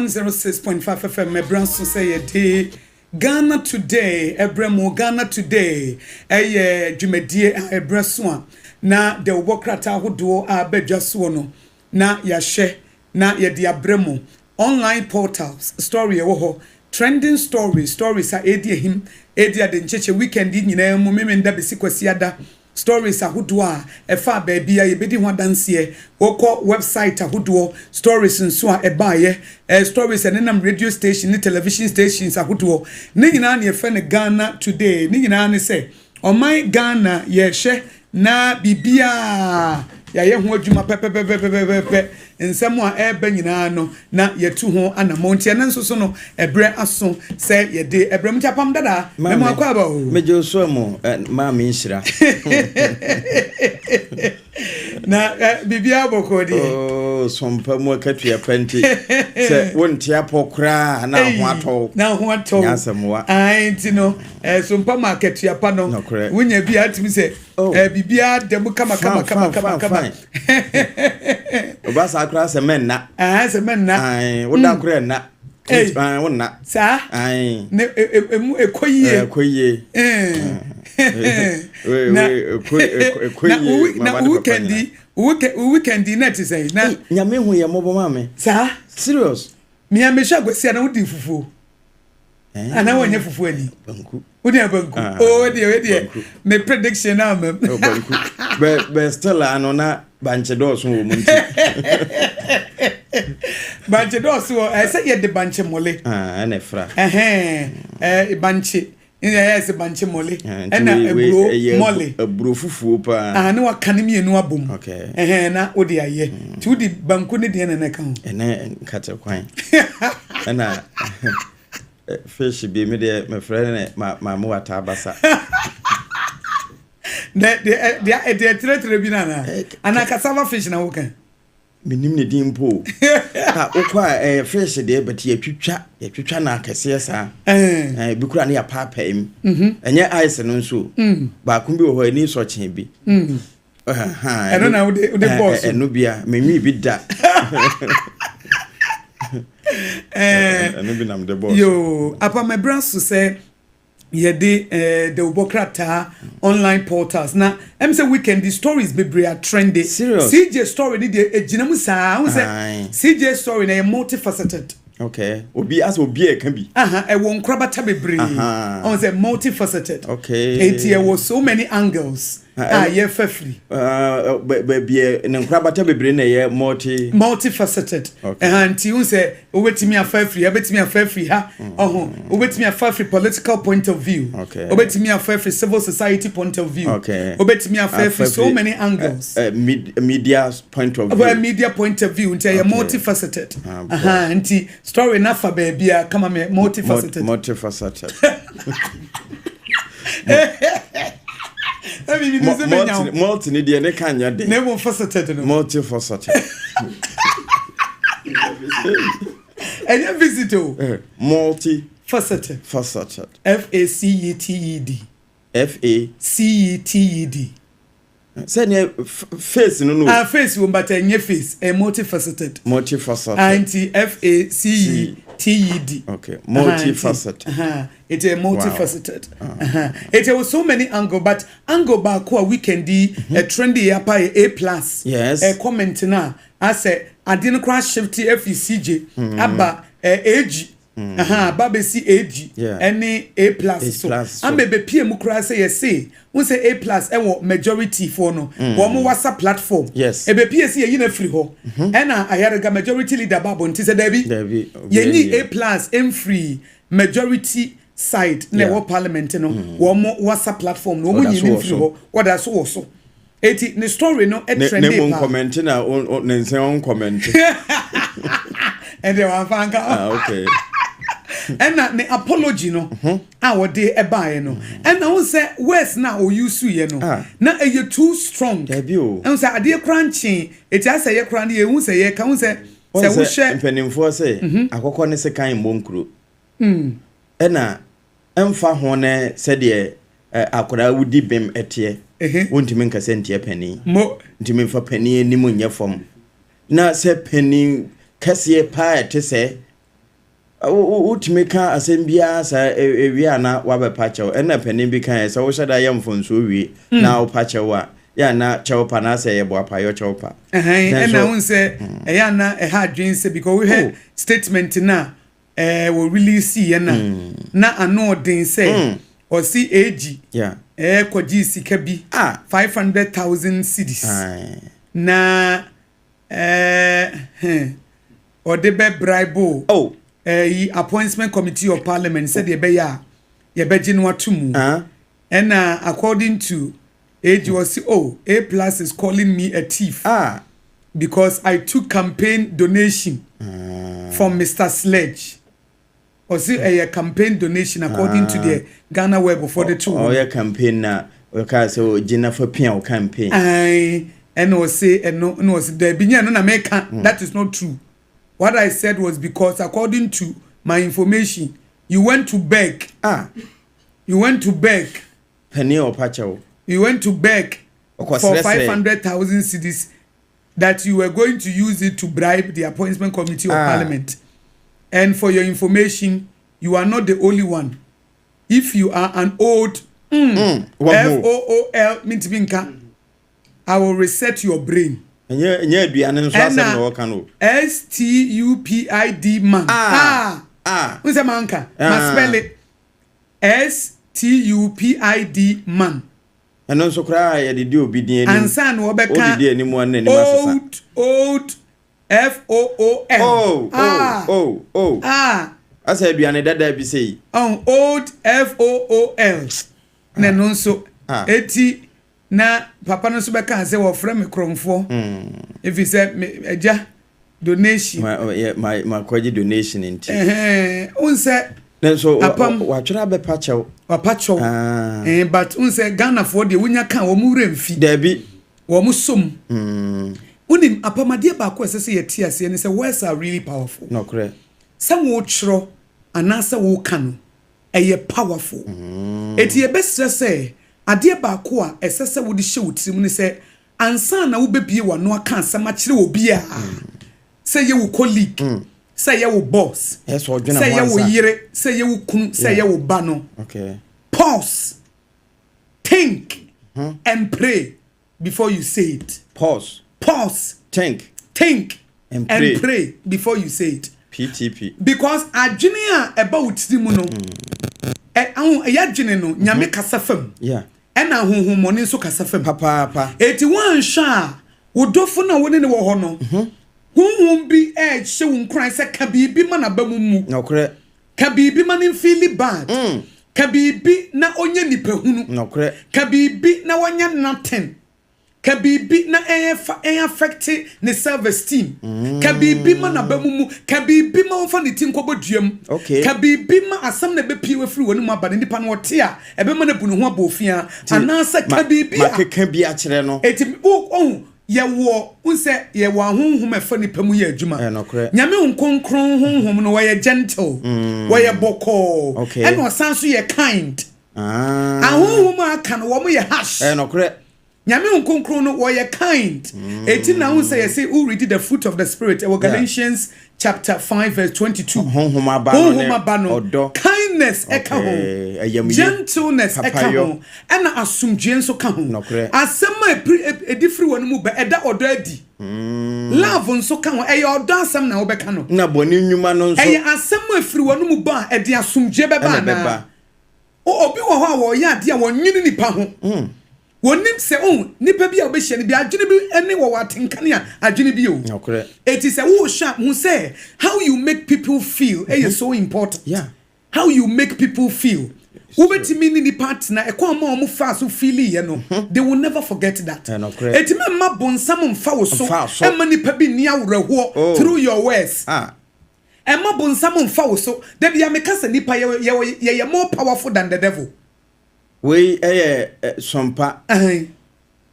106.5 FM Mebran so say day Ghana today Ebremo Ghana today dwumadie ebreso na de wokrata hodo abedwaso no na yahye na ye de abremo online portals story ewo ho trending stories a edi de ncheche weekend nyina mu memenda besikwasi ada stories ahodo a efa baabia ye bedi ho danse wokọ website ahodo stories nso a ebaaye stories enenam radio station ni television stations ahodo ni nyina na efa ne Ghana today ni nyina ne say oman Ghana ye hye na bibia ya ye ho adwuma pepepepepepe nsem a eba nyina no na yetu ho anamonti na nso so no ebre aso se ye de ebrem Apam Dadaa me mo akwa ba o mejo so mo ma me nhira na bibia bokodi oh sompa mo akatua panti se wontia pokra na ho ato nyasemwa ai ntino sompa market ya pa no wonya bia atimi se bibia dem kama obasa akra se menna se menna ai woda akra na wonna sa ai ne ekoyie na weekend net say na nyame hu ye mobo mame sa serious me amesha gwesi na wodi fufu ana wonye fufu ani banku wodi banku oh de me prediction na am banku be still anona banche dos wo munti banche dos wo say ye de banche mole ana fra banche yes banche mole na ebro mole ebro fufu pa na wakane enu abom okay na wodi aye ti wodi banku ne de na kan ene nkate kwan na fish be me de my friend ma mo wata basa de tre bi na ana cassava fish na wokan minim ne dimpo okwa fish de but yatwitwa na akese sa bi kura na ya papa em enye ice no nso ba kun bi wo ho ani so chen bi eno na wo de boss eno bia menwi bi da eno bi nam de boss yo apa my brass say ye de ubokrata online portals na say weekend the stories bebre are trendy serious CJ story ni de ejinamu sa who say CJ story na multifaceted okay obi as obi e kan bi e won krabata bebre on say multifaceted okay it was so many angles yeah free be en krabata bebre na ye multifaceted and you say obetimi afa free obetimi afa free ha obetimi afa free political point of view obetimi afa free civil society point of view obetimi afa free so many angles media point of view media point of view until you multifaceted anti story na fa baby come me multifaceted multi ni de ne kanya de ne mo faceted no multifaceted any visito multifaceted FACETED say ne face no face wo but any face multifaceted anti FACETED okay multifaceted it's a multifaceted it was so many angle but angle back a weekend a trendy Appiah A+. Yes a comment na I say I didn't crash shift FECJ aba AG babesi AG any A+ so am be PM kura say yes say we say A+ e wo majority for no wo mo WhatsApp platform yes e be PS ye na free ho e na ayarega majority leader babo nti say David ye ni A+ em free majority side na wo parliament no wo mo WhatsApp platform no mo yin free ho what that so eti the story no e trend ne mo comment na ne nse on comment and they wan fanka okay and na the apology no we dey e buy no and na won say words na o use ye no na e you too strong and say ade crunching it as say ye kran ye hu say ye ka hu say wo hye mpanimfo say akokọ ne se kan monkro na emfa ho ne se de akora wudi bem etie wontimi nka se ntie pani ntimi mfa pani ni mu nye fom na se pani kase pa ete se Utimi ka asem bia sa ewi ana wabepa chew ena panin bi kan sa wo hyeda yam fonso wi na wo pa chew a ya na chew pa na say yebo apa yo chew pa ena won say ya na ha dwen say because we had statement na we release ya na ano den say or see ag kwaji sika bi 500,000 cedis na or the be bribe appointment committee of parliament said ye be no atumu and according to age was A+ is calling me a thief because I took campaign donation from Mr. Sledge or see a campaign donation according to the Ghana web for the two campaign na so Gina for Pian campaign and was say and no there be no America that is not true. What I said was because according to my information, you went to beg. You went to beg. Penny or Pacho. You went to beg for 500,000 cedis that you were going to use it to bribe the appointment committee of parliament. And for your information, you are not the only one. If you are an old FOOL Mintibinka, I will reset your brain. And STUPID man. Who's a manka? Must spell it STUPID man. And also cry at the do be and son Wobeka old FOOL. I said be an Dadaa be say. Old FOOL. Nenon so 80 na papa no so be kan say wo frame me kromfo if he said Agya donation my kwaji donation inti un say so wa twara be pachew but un say Ghana for de wunya kan wo mu remfi da bi wo mu som unim apamade ba ko sese yeti ase ne say words are really powerful no correct some wo twro anasa wo kan eye powerful eti e be say ade ba ko a esese wo de hye wutirim ne se ansa na wo bebie wano aka asama kire obi a say ye wo colleague say ye wo boss say ye wo yire say ye wo kunu say ye wo ba no okay pause think and pray before you say it pause think and pray before you say it PTP because adwene a eba wutirim no ya dwene no nyame kasa fam ena honhomone nso kasa fam papa eti wan hwa wo dofo na woni ne wo ho no honhom bi hye wo nkran se ka bibi ma na ba mu no kre ka bibi ma ne feel bad ka bibi na onye nipa hunu no kre ka bibi na wonya nothing ka bibi na affect ne self esteem ka bibi ma na ba mu ka bibi ma won fa ne tin koboduam ka bibi ma asam na be pie wafiri woni mu abane nipa no wote a ebe ma na bu ne ho abofia anasa ka bibi ma keka bi a kire no eti ye wo unse ye wo ahonhom efa nipa mu ye adwuma nyame nkonkron honhom no ye gentle ye boko and osanso ye kind ahonhom aka no wo mo ye harsh nyame nkonkron no wo ye kind eti na unse ye say who read the fruit of the spirit Galatians chapter 5 verse 22 honhom abano kindness eka ho gentleness eka ho and asumdwe nso ka ho asema edifri wonu mu be eda odo adi love nso ka ho e odo asem na wo be ka no na boni nnwuma no nso e asema efri wonu mu ba e de asumdwe be ba na obi wo ho a wo ya de a wonwini nipa ho wonim se nipa bi a obehye ne bi adwene bi ene wo watenkane a adwene bi o it is a wo sharp who say how you make people feel is so important how you make people feel ubetimi ni partner ekwa ma omo fa so feel ye no they will never forget that etime ma bonsam mfa wo so ema nipa bi ni awreho through your words ema bonsam mfa wo so da bia meka se nipa ye more powerful than the devil. We Sompa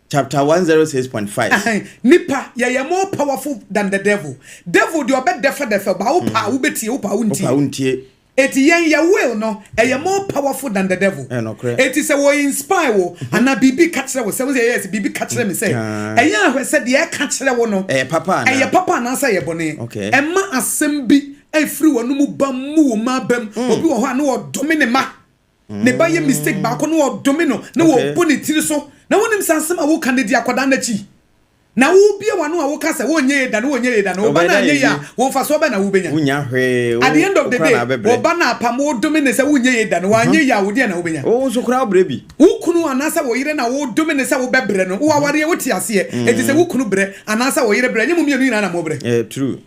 chapter 106.5 nipa ye more powerful than the devil. Devil do obed defa ba opa wo beti opa untie eti ye will no ye more powerful than the devil. Eti say we inspire wo ana bibi catch wo say yes bibi catch me say eya ahwe say de catch wo no papa na say ye bone emma asem bi free one mu bam mu ma bam obi wo ha na wo domine ma ne ba ye mistake ba ko na wo domino na wo boni tiri so na wonim sansem a wo kan de akoda na chi na wo bia wano a wo ka se wo nye da na wo nye da na wo ba na nye ya wo fa so ba na wo benya unya hwe at the end of the day wo ba na apam wo domine se wo nye da na wo nye ya wo dia na wo benya wo so kra bre bi wo kunu anasa wo yire na wo domine se wo bebre no wo aware wo ti ase e ti se wo kunu bre anasa wo yire bre nyemu mienu ina na mo bre true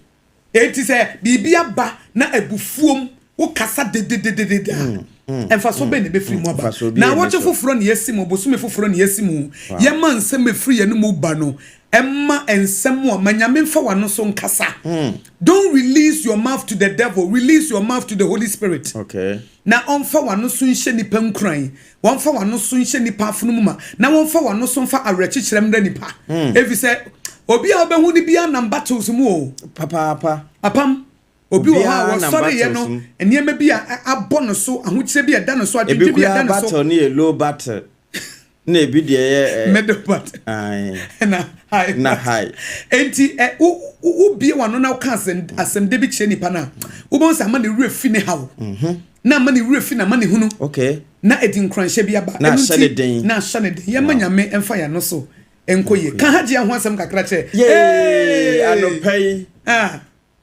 e ti se bibia ba na abufuom wo kasa de emfa so be ne be free mu aba na wo che foforo ne yesimu bosume foforo ne yesimu ye man se me free ye no mu ba no emma ensem wo manyame mfa wano so nkasa don't release your mouth to the devil, release your mouth to the Holy Spirit. Okay. Na onfa wano so nhye nipa nkran wonfa wano so nhye nipa afunu ma na wonfa wano so mfa awerechirem da nipa efi se obi a obehu ni bia na battles mu o papa apam obi wo ha wo sorry ye no enema bi a abɔ no so ahokyere bi a da no so adwedwe bi a da no so battle ni low battle na ebi de ye middle battle na high enti u bie wano na ka asem de bi kire nipa na wo bon sa ma ne wura fi ne hawo na ma ne wura fi na ma ne hunu okay na edi nkranhye bi aba na shaneden ye manyame emfa ya no so enkoye ka haje ho asem kakra che anopai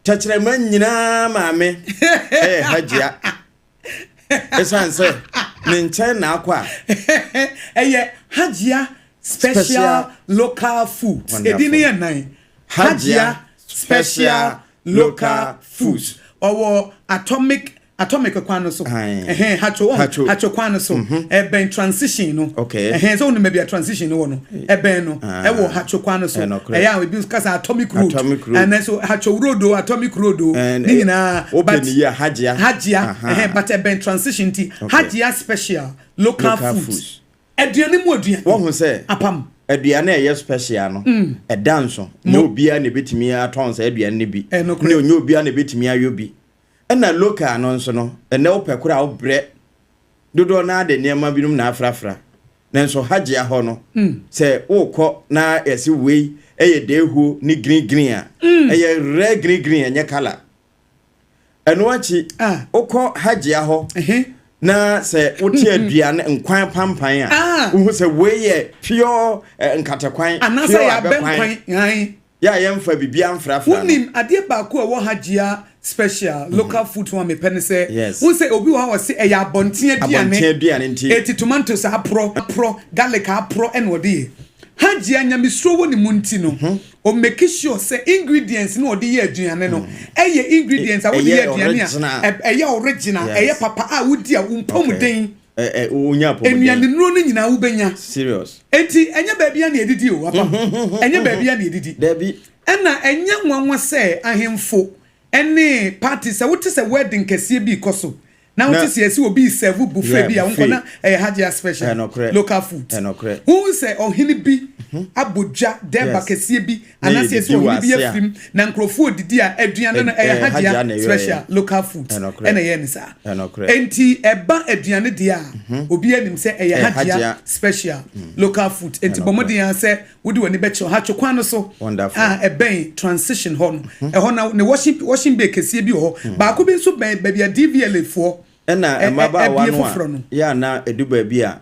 tachere man nyina maame hajia esanse ne nchen na akwa hajia special local foods edini ye nan hajia special local foods owo atomic kwano so hacho kwano so ben transition no okay so no maybe a transition no no ben no wo hacho kwano so ya we be kasa atomic road and then so hacho road atomic road ni na but hajia but ben transition ti hajia special local foods aduane mu aduane wo hu se apam aduane ye special no danso na obia na betimi aton se aduane bi na onye obia na betimi ayobi na local no nso no ene opekura obre dodo na de niam binum na afrafra nanso hage aho no se wokọ na esi wei eye dehu ni green a eye red green enye color eno achi wokọ hage aho na se woti aduane nkwan pampan a wo se wei ye pure nkatakwan anasa ya benkwan ya yemfa bibia amfrafra unim ade ba ko wo hagea special local food one me pen say won say obi wo say e ya bonten aduane eti tomatoes apro garlic apro en wodi hagea nyamistro woni munti no o make sure say ingredients no wodi ye aduane no eye ingredients a wodi ye aduane a eye original eye papa a wodi a umpom den unya pom enuane nuro no nyina wo benya serious enti enye baabia na edidi o apam enye baabia na edidi debi ena enye nwanwa say ahemfo ene party say wote say wedding kese bi koso na wote say esi obi serve buffet bi a wonko na hagea special local food who say ohini bi abodja deba kese bi anase esi ohini bi afrim na nkrofo odidi a aduane no hagea special local food ena ye nisa enti eba aduane dia obi anim say hagea special local food enti bomodi an say wodi wani becho hacho kwano so eben transition hon na ne washing bay kese bi ho ba ko bi so baby a DVL fo na emaba wanu ya na eduba bi a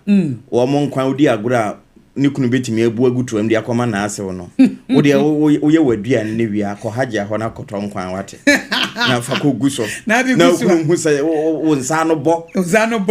wo mo nkwan odi agura ni kunu betimi ebu agutuam dia koma na ase wo no wo de wo ye wadua ne wia ko hagea ho na koto nkwan wate na fa ko guso na kunu hu se wo nsa no bo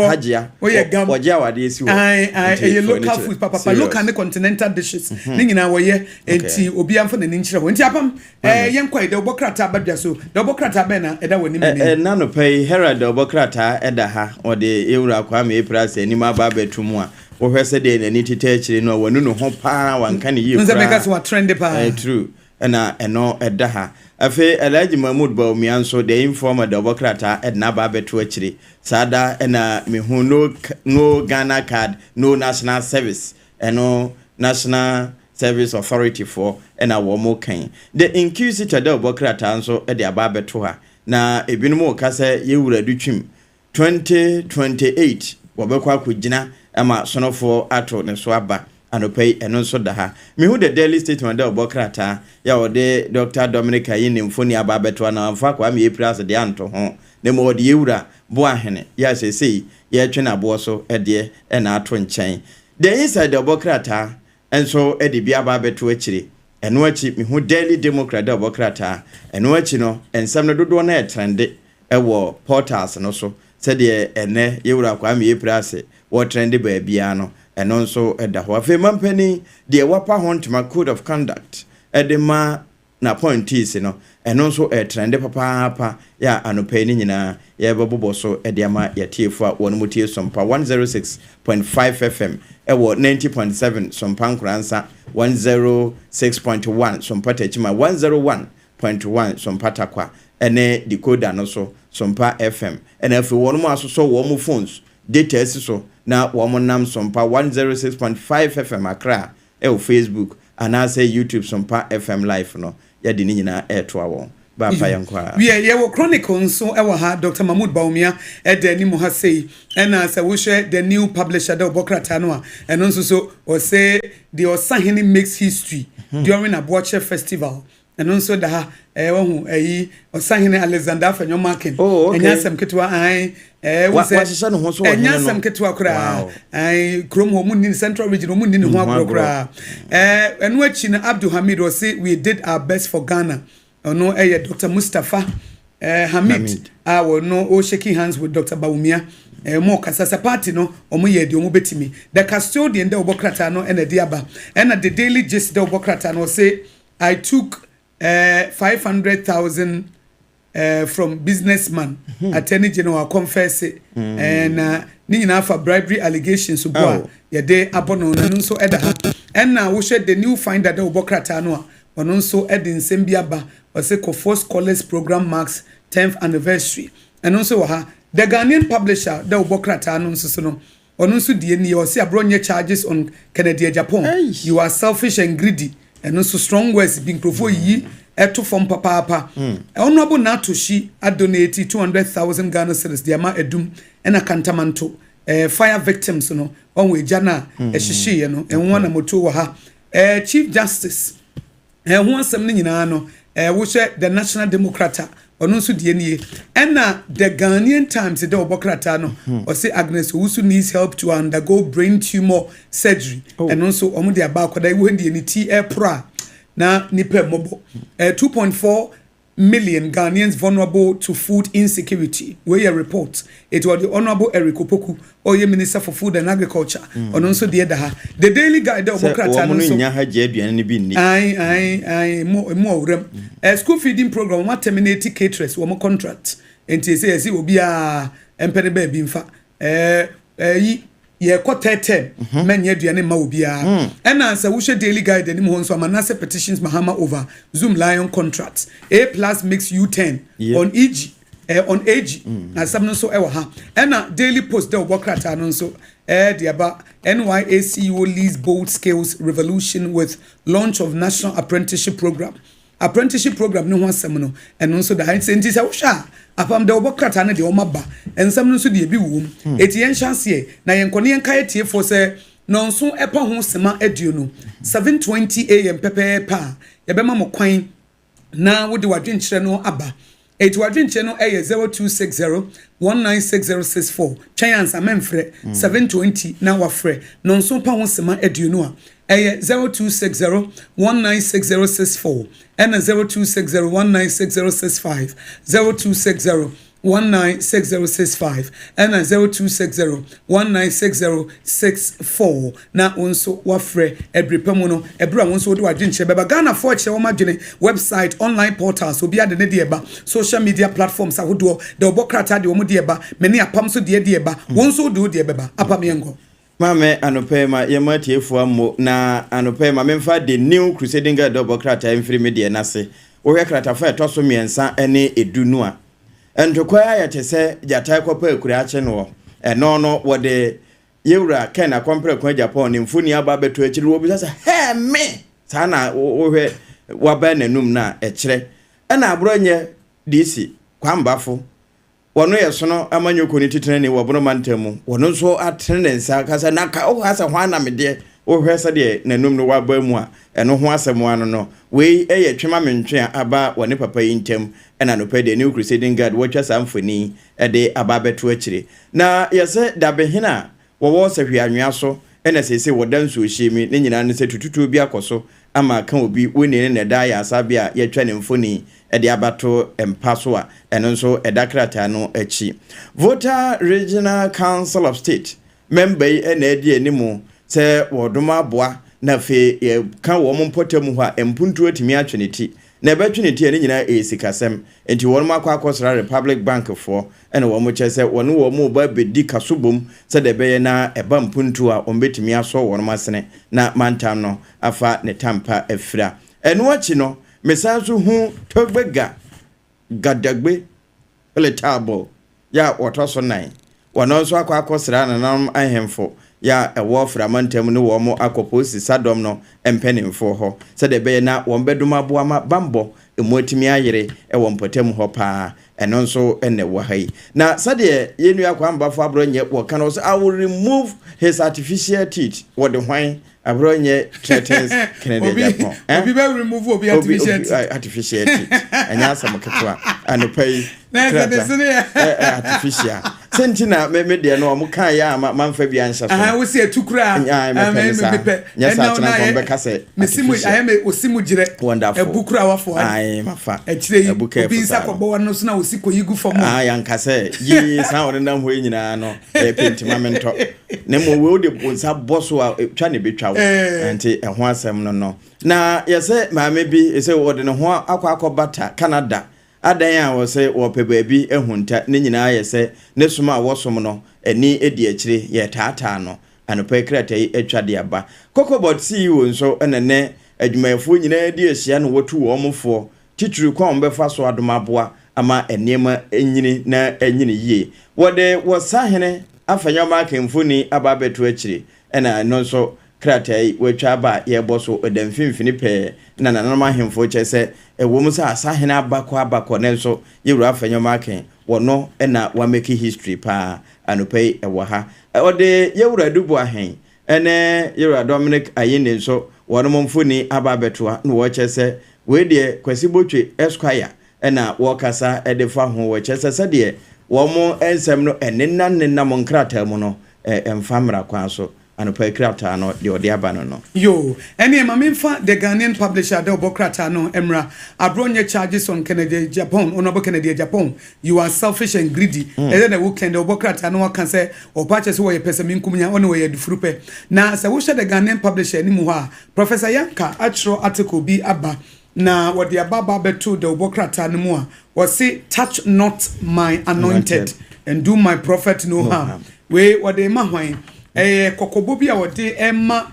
hagea wo ye gam wo ja wade esi wo e local food papa local and continental dishes ni nyina wo ye enti obi amfa na ni nkyere ho enti apam yen kwai de obokrata badwa so de obokrata be na eda wani mi na no pay herald obokrata eda ha o de ewura kwa me price ani ma ba betumu a wo hwese de na ni tete akire no wonu no ho pa wanka ne yie nze make so trend pa true na eno eda ha afi Alhaji Mahmood Bawumia nso de informer de obokrata edna ba betu akire sada na me hu no Ghana card no national service eno national service authority for ena wo mo kan the inquisitor de obokrata nso de aba betu ha na ebinum o kasa ye wura dutwim 2028 wobekwa kugina ama sonofo ato ne so aba anopai eno nso da ha me hu the daily statement da obokrata ya ode Dr. Dominic Ayini mfoni aba beto na amfa kwa me April de anto ho ne mo de yewura bo ahene ya sesei ye twe na bo so ede na ato nchen the inside the obokrata enso ede bia aba beto akire eno achi me hu daily democrat da obokrata eno achi no ensam no dodo na trende ewo portals no so said ye ene yewura kwa me April wo trende ba bia no and also at the Wafeman Penny, the Wapa Huntma Code of Conduct, at the ma na pointies, and also a trend papa, ya, and a penny in a yabobo so at the ama yatia for one mutia Sompa 106.5 FM, a word 90.7, some pancransa 106.1, some patachima 101.1, some patakwa, and a decoder also, some pa FM, and if you want more so warm phones, data so. Na wamonam Sompa 106.5 FM Accra Facebook and I say YouTube Sompa FM live no ya di nyina eto awon ba pa yankwa we wo chronicle so e ha Dr. Mahmoud Baumia de ni mo ha sei and as we share the new publisher the Obokrata no and also so o say the Osahini makes history during Aboagye festival and also da wahu Osahini Alexander Fanyo Markin enyasem ketwa an was a no so enyasem ketwa kra ai krom ho mun central region mun ni ho agro enu achi na Abdul Hamid was say we did our best for Ghana no Dr. Mustafa Hamid our no shaking hands with Dr. Baumia more kasasa party no omo ye de omo betimi the custodian the Obokrata no and diaba and the daily gist the Obokrata no say I took 500,000 from businessman attorney general confess and ni nyina for bribery allegations so boy ye dey abono no so eda ha and now we share the new finder the Obokrata no ono so edin sembiaba o say Kofo Scholars Program marks 10th anniversary and also ha the Ghanaian publisher the Obokrata no so no ono so die ni o say abronye charges on Kennedy Japan you are selfish and greedy and also strong words being profo yi eto from papa honorable Natoshi donate 200,000 Ghana cedis the ama edum and a cantamanto fire victims no on we jana ehihye no enwo na moto wo ha Chief Justice who asem ni nyina no wo hwe the National Democrat ono nso die nie na the Ghanaian Times the Obokrata no o say Agnes Owusu needs help to undergo brain tumor surgery and also omo de aba akoda wo die ni ti pro na nipa mobo 2.4 million Ghanaians vulnerable to food insecurity where your report it was the Honorable Eric Opoku oye Minister for Food and Agriculture ono nso de ha the daily guide the Obokrata no so nya ha je aduane bi ni ai mo awrem school feeding program ma terminate caterers wo contract enti say obi a empere ba bi mfa yi ye kwota 10 manya aduane ma obi a and answer we share daily guide ni mo nso amanase petitions mahama over Zoom Lion contracts A+ makes U10 on EG on AG na some so e ha and daily post the Obokrata no so the about NYACU leads bold skills revolution with launch of national apprenticeship program no ho asem no and also the high scientist usha apam the Obokrata na de o maba ensam no so de bi wom eti yen chance na yen kone yen kai tie for say no so epa ho sema aduo no 7:20 am pepe pa ye be ma mo kwan na wo de wadwenkyere no aba eti wadwenkyere no 0260 196064 chance amemfre 7:20 na wafre no so pa ho sema aduo no a 0260 196064 and 0260 196065 0260 196065 and 0260 196064 na onso wafre ebrepemu no ebra onso de wadwenche beba Ghana for che wo madwene website online portals obi ade ne de eba social media platforms ahodo de Obokrata de wo de eba meni apam so de eba wonso de beba apam yengo Mame anopema yemati efuamo na anopema memfa the new crusading guide Obokrata mfiri media nase wo krata fa etoso miensa ene edunu a entokwa ya tese jatai kopa ekura ache no eno no wo de yewura ken akompre kwa Japan ni mfuni aba beto ekiri wo bi sasa he me sana wo hwe waba nanum na ekire ena abronye DC kwambafo wono yesono amanyoko ni titene ni wobono mantemu wono so atene nsa kasa naka o hasa hwana mede o hwesa de nanum no waba mu a eno ho asem ano no we eye twema mentwe aba wone papa yintem ena no pede new crusading guard watcha samfoni de aba beto akire na yese da behina wo se hwanwa so ena sese wodansu ohyemi ne nyina ne se tututu bi akoso ama kan obi woni ne da ya asabia ye twa ne mfoni de abato empaso a eno nso edakrata no achi Voter Regional Council of State member ena edi enimu se wodoma boa na fe kan wo mpotem ho a empuntu atimi atweneti na betweneti ene nyina esikasem enti wonma akosra Republic Bank for ene wo mo chese wonu wo mo ba bedi kasobom se de beye na eba mpuntu a ombetimi aso wonma sene na mantam no afa ne tampa afira eno achi no mesanso hu togbega gadagbe ele table ya wotoso nan wono so akosra na nam ahemfo ya ewo framantem ne wo mo akoposi sadom no empenimfo ho se de be na wo beduma boama bambo emotimi ayere ewo mpotem ho pa eno nso ene wo hai na sade yenu akwambafo abronye wo kan so I will remove his artificial teeth wo de hwan abronye threatens Kennedy Japan obi be remove obi artificial teeth anya asam ketwa anopai artificial sentina me de no mo kan ya manfa bi anhya so wo se atukura me nyasa tena ko be kase mesimu ayame osimu gire ebukura wafo ai mafa ekire obi sa ko bo no so na osiko yigu famo yan kase yi sa won na ho nyina no pentimamento ne mo we de bonsa boso a twa ne betwa wo anti ho asem no na yese maame bi ese wo de ne ho akobata Canada adan a wo se wo pe baabi ehunta ne nyina yese ne suma a wo som no eni edi akire ye tata no anopa krata yi atwa de aba kokobot CEO nso enene adwumayefo nyina edi ahia no wotu wo mfo tituru kwa ombefa so adomaboa ama enema enyini na enyini yie wode wo sahene afanya maka mfoni ababeto akire ena no nso kratai wetwa ba ye boso edamfimfini pe na nanama hemfo chese ewom sa asahene abakọ ne nso yewura afanya maka wono ena wa make history pa anopai ewo ha ode yewura dubu ahen ene yewura Dominic Ayine nso wono mfoni ababeto no wo chese we de kwasibotwe Esquire ena wo kasa edefa ho wo chese sede wo mo ensem no enenna mo nkrata mu no emfamra kwa so anopa krata no de ode abano no yo ene mamemfa the Ghanaian publisher de obokrata no emra abronye charges on Kennedy Japan onobo Kennedy Japan you are selfish and greedy and then we can the obokrata no can say or purchase wo ye pesa minkumnya ono we dufurupe na se wo the Ghanaian publisher ni mu ha Professor Yanka atro article bi aba na what the ababa beto the obokrata no mu a was say touch not my anointed and do my prophet no harm we what the mahwan kokobo bi a wode emma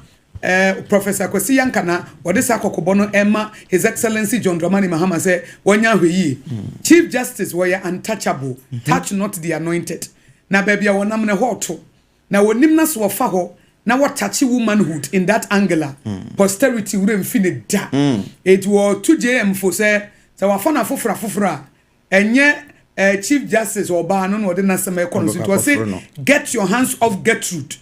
Professor Kwesi Yanka na wode sa kokobo no emma His Excellency John Dramani Mahama say wonya hweyi Chief Justice we are untouchable touch not the anointed na baby a wonam ne hoto na wonim na so fa ho na what touch womanhood in that angular posterity we mfine da it was 2JM for say wafana fofra enye Chief Justice Oba no de na sema ekono to say get your hands off Gertrude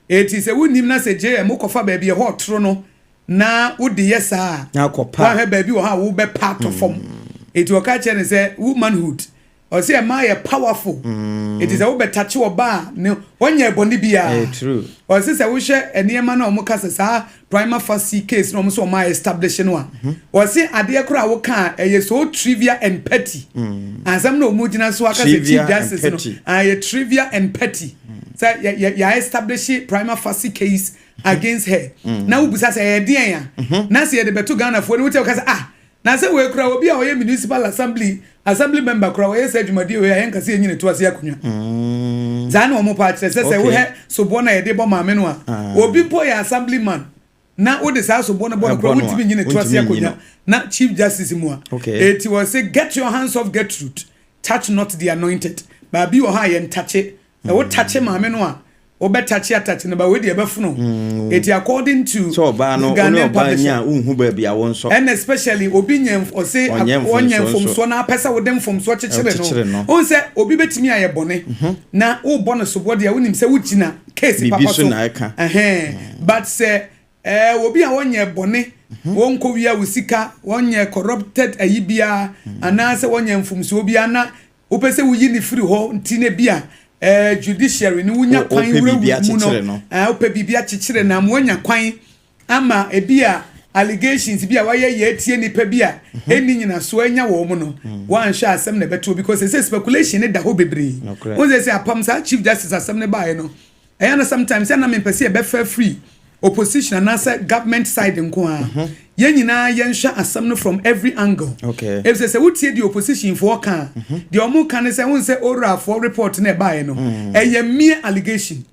it is a wonim na say JM kofa ba bia ho tro no na wo de yesa na kopa wa ba bi wo ha wo be part of form it will catch and say womanhood or say am I powerful it is a wo be touch Oba no wonya boni bia true or say wo hwe enema na omo kasa sa prima facie case no so my establish no or say ade kura wo kan so trivia and petty and some no mujina so aka say Chief Justice no trivia and petty say ya establish prima facie case against her na wo busa say e den ya na say de beto Ghana fo no tell kasa na say we kura obi a we municipal assembly member kura we say dwumadi we ya nka say enyine to ase akunwa zan omo pa say we he so bona ye de bo ma me no a obi po ya assemblyman na wo de sa so bona kura wutimi nyine to ase akunwa na Chief Justice mu a it was say get your hands off Gertrude touch not the anointed ba bi wo ha ye ntache na wo tache ma me no a obetachi attach na ba we de befuno it according to so ba no nya unhu ba bia won so and especially obi nyem o say onyem from so na pesa wo dem from so chechire no on say obi betimi aye bone na wo bone so body a wonim say wo gina case papa so na eka but say obi a wonye bone wonko wi a wusika wonye corrupted ayibia anase wonye mfumso obi ana opese wuyi ni free ho ntine bia judiciary ni wunya kwan wura mu no ope bibia chichire na wonya kwan ama ebia allegations bia waye ye tie nipa bia eni nyina so anya wo mu no wan hwa asem na beto because say speculation ne da ho bebre won say apam sa chief justice asem ne bae no na sometimes na me pese e be free opposition and answer government side nko a yen nyina yen hwa asem no from every angle okay if say wotie the opposition for kan the omo kan say won say ora for report na bae no eye mere allegation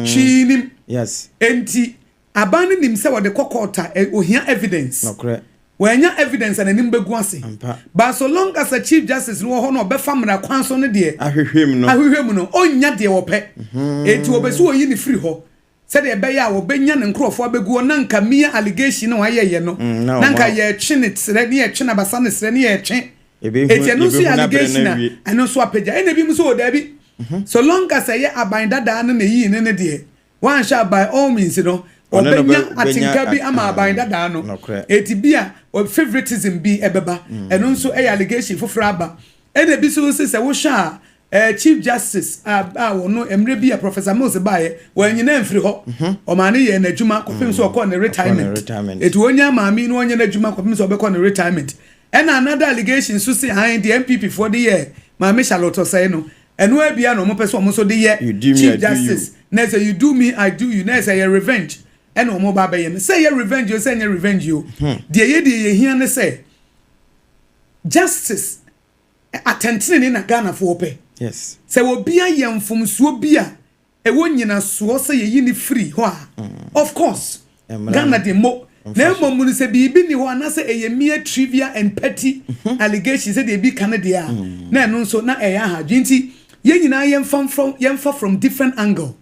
chinim yes enti abani nim say what the court ohia evidence no correct wanya evidence and nim begu ase but so long as a chief justice no ho no be famra kwan so no de ahwehwem no onya de wo pe enti obesu oyi ni free ho said e be ya wo benya ne nkrofo abegu na nka mia allegation no ayeye no na nka ye twe ne tsre ne ye twe na basa ne tsre ne ye twe eti no so allegation na eno so apeja ene bi mu so da bi so long as ye Appiah Dadaa no na yi ne de wan sha by all means no obenya atinka bi ama Appiah Dadaa no eti bia favoritism bi ebeba eno nso allegation foforo aba ene bi so se wo sha chief justice no emre bia professor Mose bae wanyina mfiri ho o ma ne ye na adwuma kofim so okọ ne retirement eti wonya maami no wonya na adwuma kofim so obekọ ne retirement and another allegation so say the MPP for the year maami Charlotte say no eno abia no mo pese o mo so the year chief justice na say you do me I do you na say revenge eno mo ba be say revenge you say revenge you de ye hia ne say justice atentine na Ghana for pe yes say obi ayemfumsuo bia e wonyina so say ye ni free ho of course Ghana de mo na mo mu se bibi ni ho na say eye mere trivia and petty allegations say they be Canada na no so na e ya ha dwinti ye nyina yemfa from different angle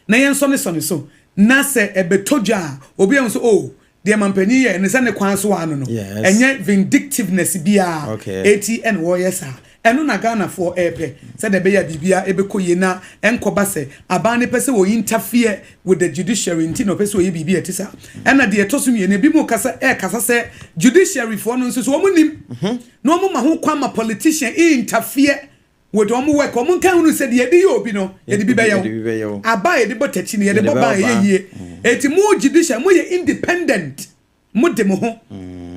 na yen so ne so na say e betoja obi am so oh the mampani ye ne say ne kwan so anu no enye vindictiveness bia ATN warriors eno na Ghana for epe said the beya bibia ebekoye na enkoba se abane pese wo interfere with the judiciary ntino pese wo bibia tisa ena de etosum ye ne bi mu kasa kasa se judiciary for no nso so wo nim no mo ma ho kwa ma politician interfere with omo work omo kan hu se de ye di obi no ye de bibia yo aba ye de botachi ne ye de boba ye eti mo judiciary mo ye independent Mudemo ho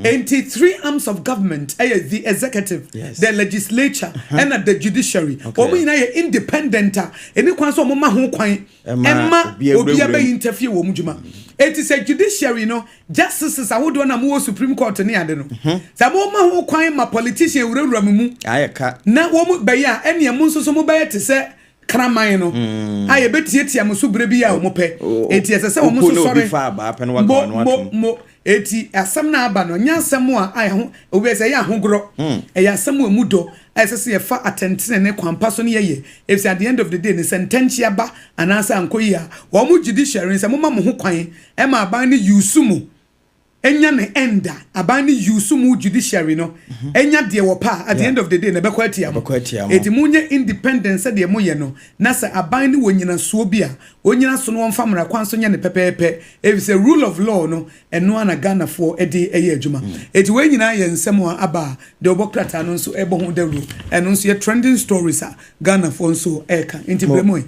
83 arms of government the executive the legislature and the judiciary omo ina ye independent eni kwan so omo ma ho kwan emma obi aba interfere wo mujuma it is a judiciary no justices awodo na mo Supreme Court ni ade no sa mo ma ho kwan ma politician wurawura mu ayeka na wo mo be ya ene mo nso so mo be te se kraman no aye betietia mo so bre bi ya mo pe eti ese se wo mo so sore mo eti asam na aba no nyansam a ho obi se ya hogro ya asam mu do ese se fa atentene ne kwampa so ne ye if at the end of the day ne sentence aba anasa ankoyi a wo mu judiciary se mo ma mo ho kwan e ma ban ne yusumu enya ne enda aban ne yusumu judiciary no enya de wo pa at the end of the day ne bekwa tia eti munye independence de mo ye no na se aban ne wonyina so bi a onyina so no wonfa mra kwan so nya ne pepepe if say rule of law no eno ana Ghana for ede eye adwuma eti we nyina ye nsem a aba de obokrata no so ebo ho daru eno nso ye trending stories a Ghana for nso eka enti bremo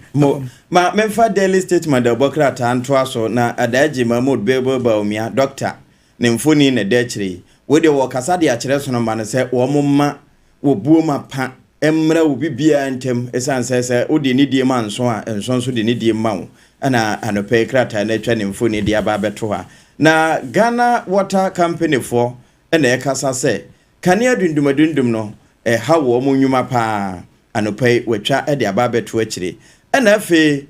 ma memfa daily statement de obokrata anto aso na adaji Mahmoud Bebo Baumia doctor ne mfoni ne dechiri we de wo kasa de akere so no ma ne se wo momma wo buoma pa emra wo bibia ntem esanse se odi ni die ma nso a enso nso de ni die ma wo ana anope krata na twa ne mfoni de aba beto ha na Ghana Water Company for ena e kasa se kane adundum no ha wo mo nwuma pa anope wetwa e de aba beto akire ena afi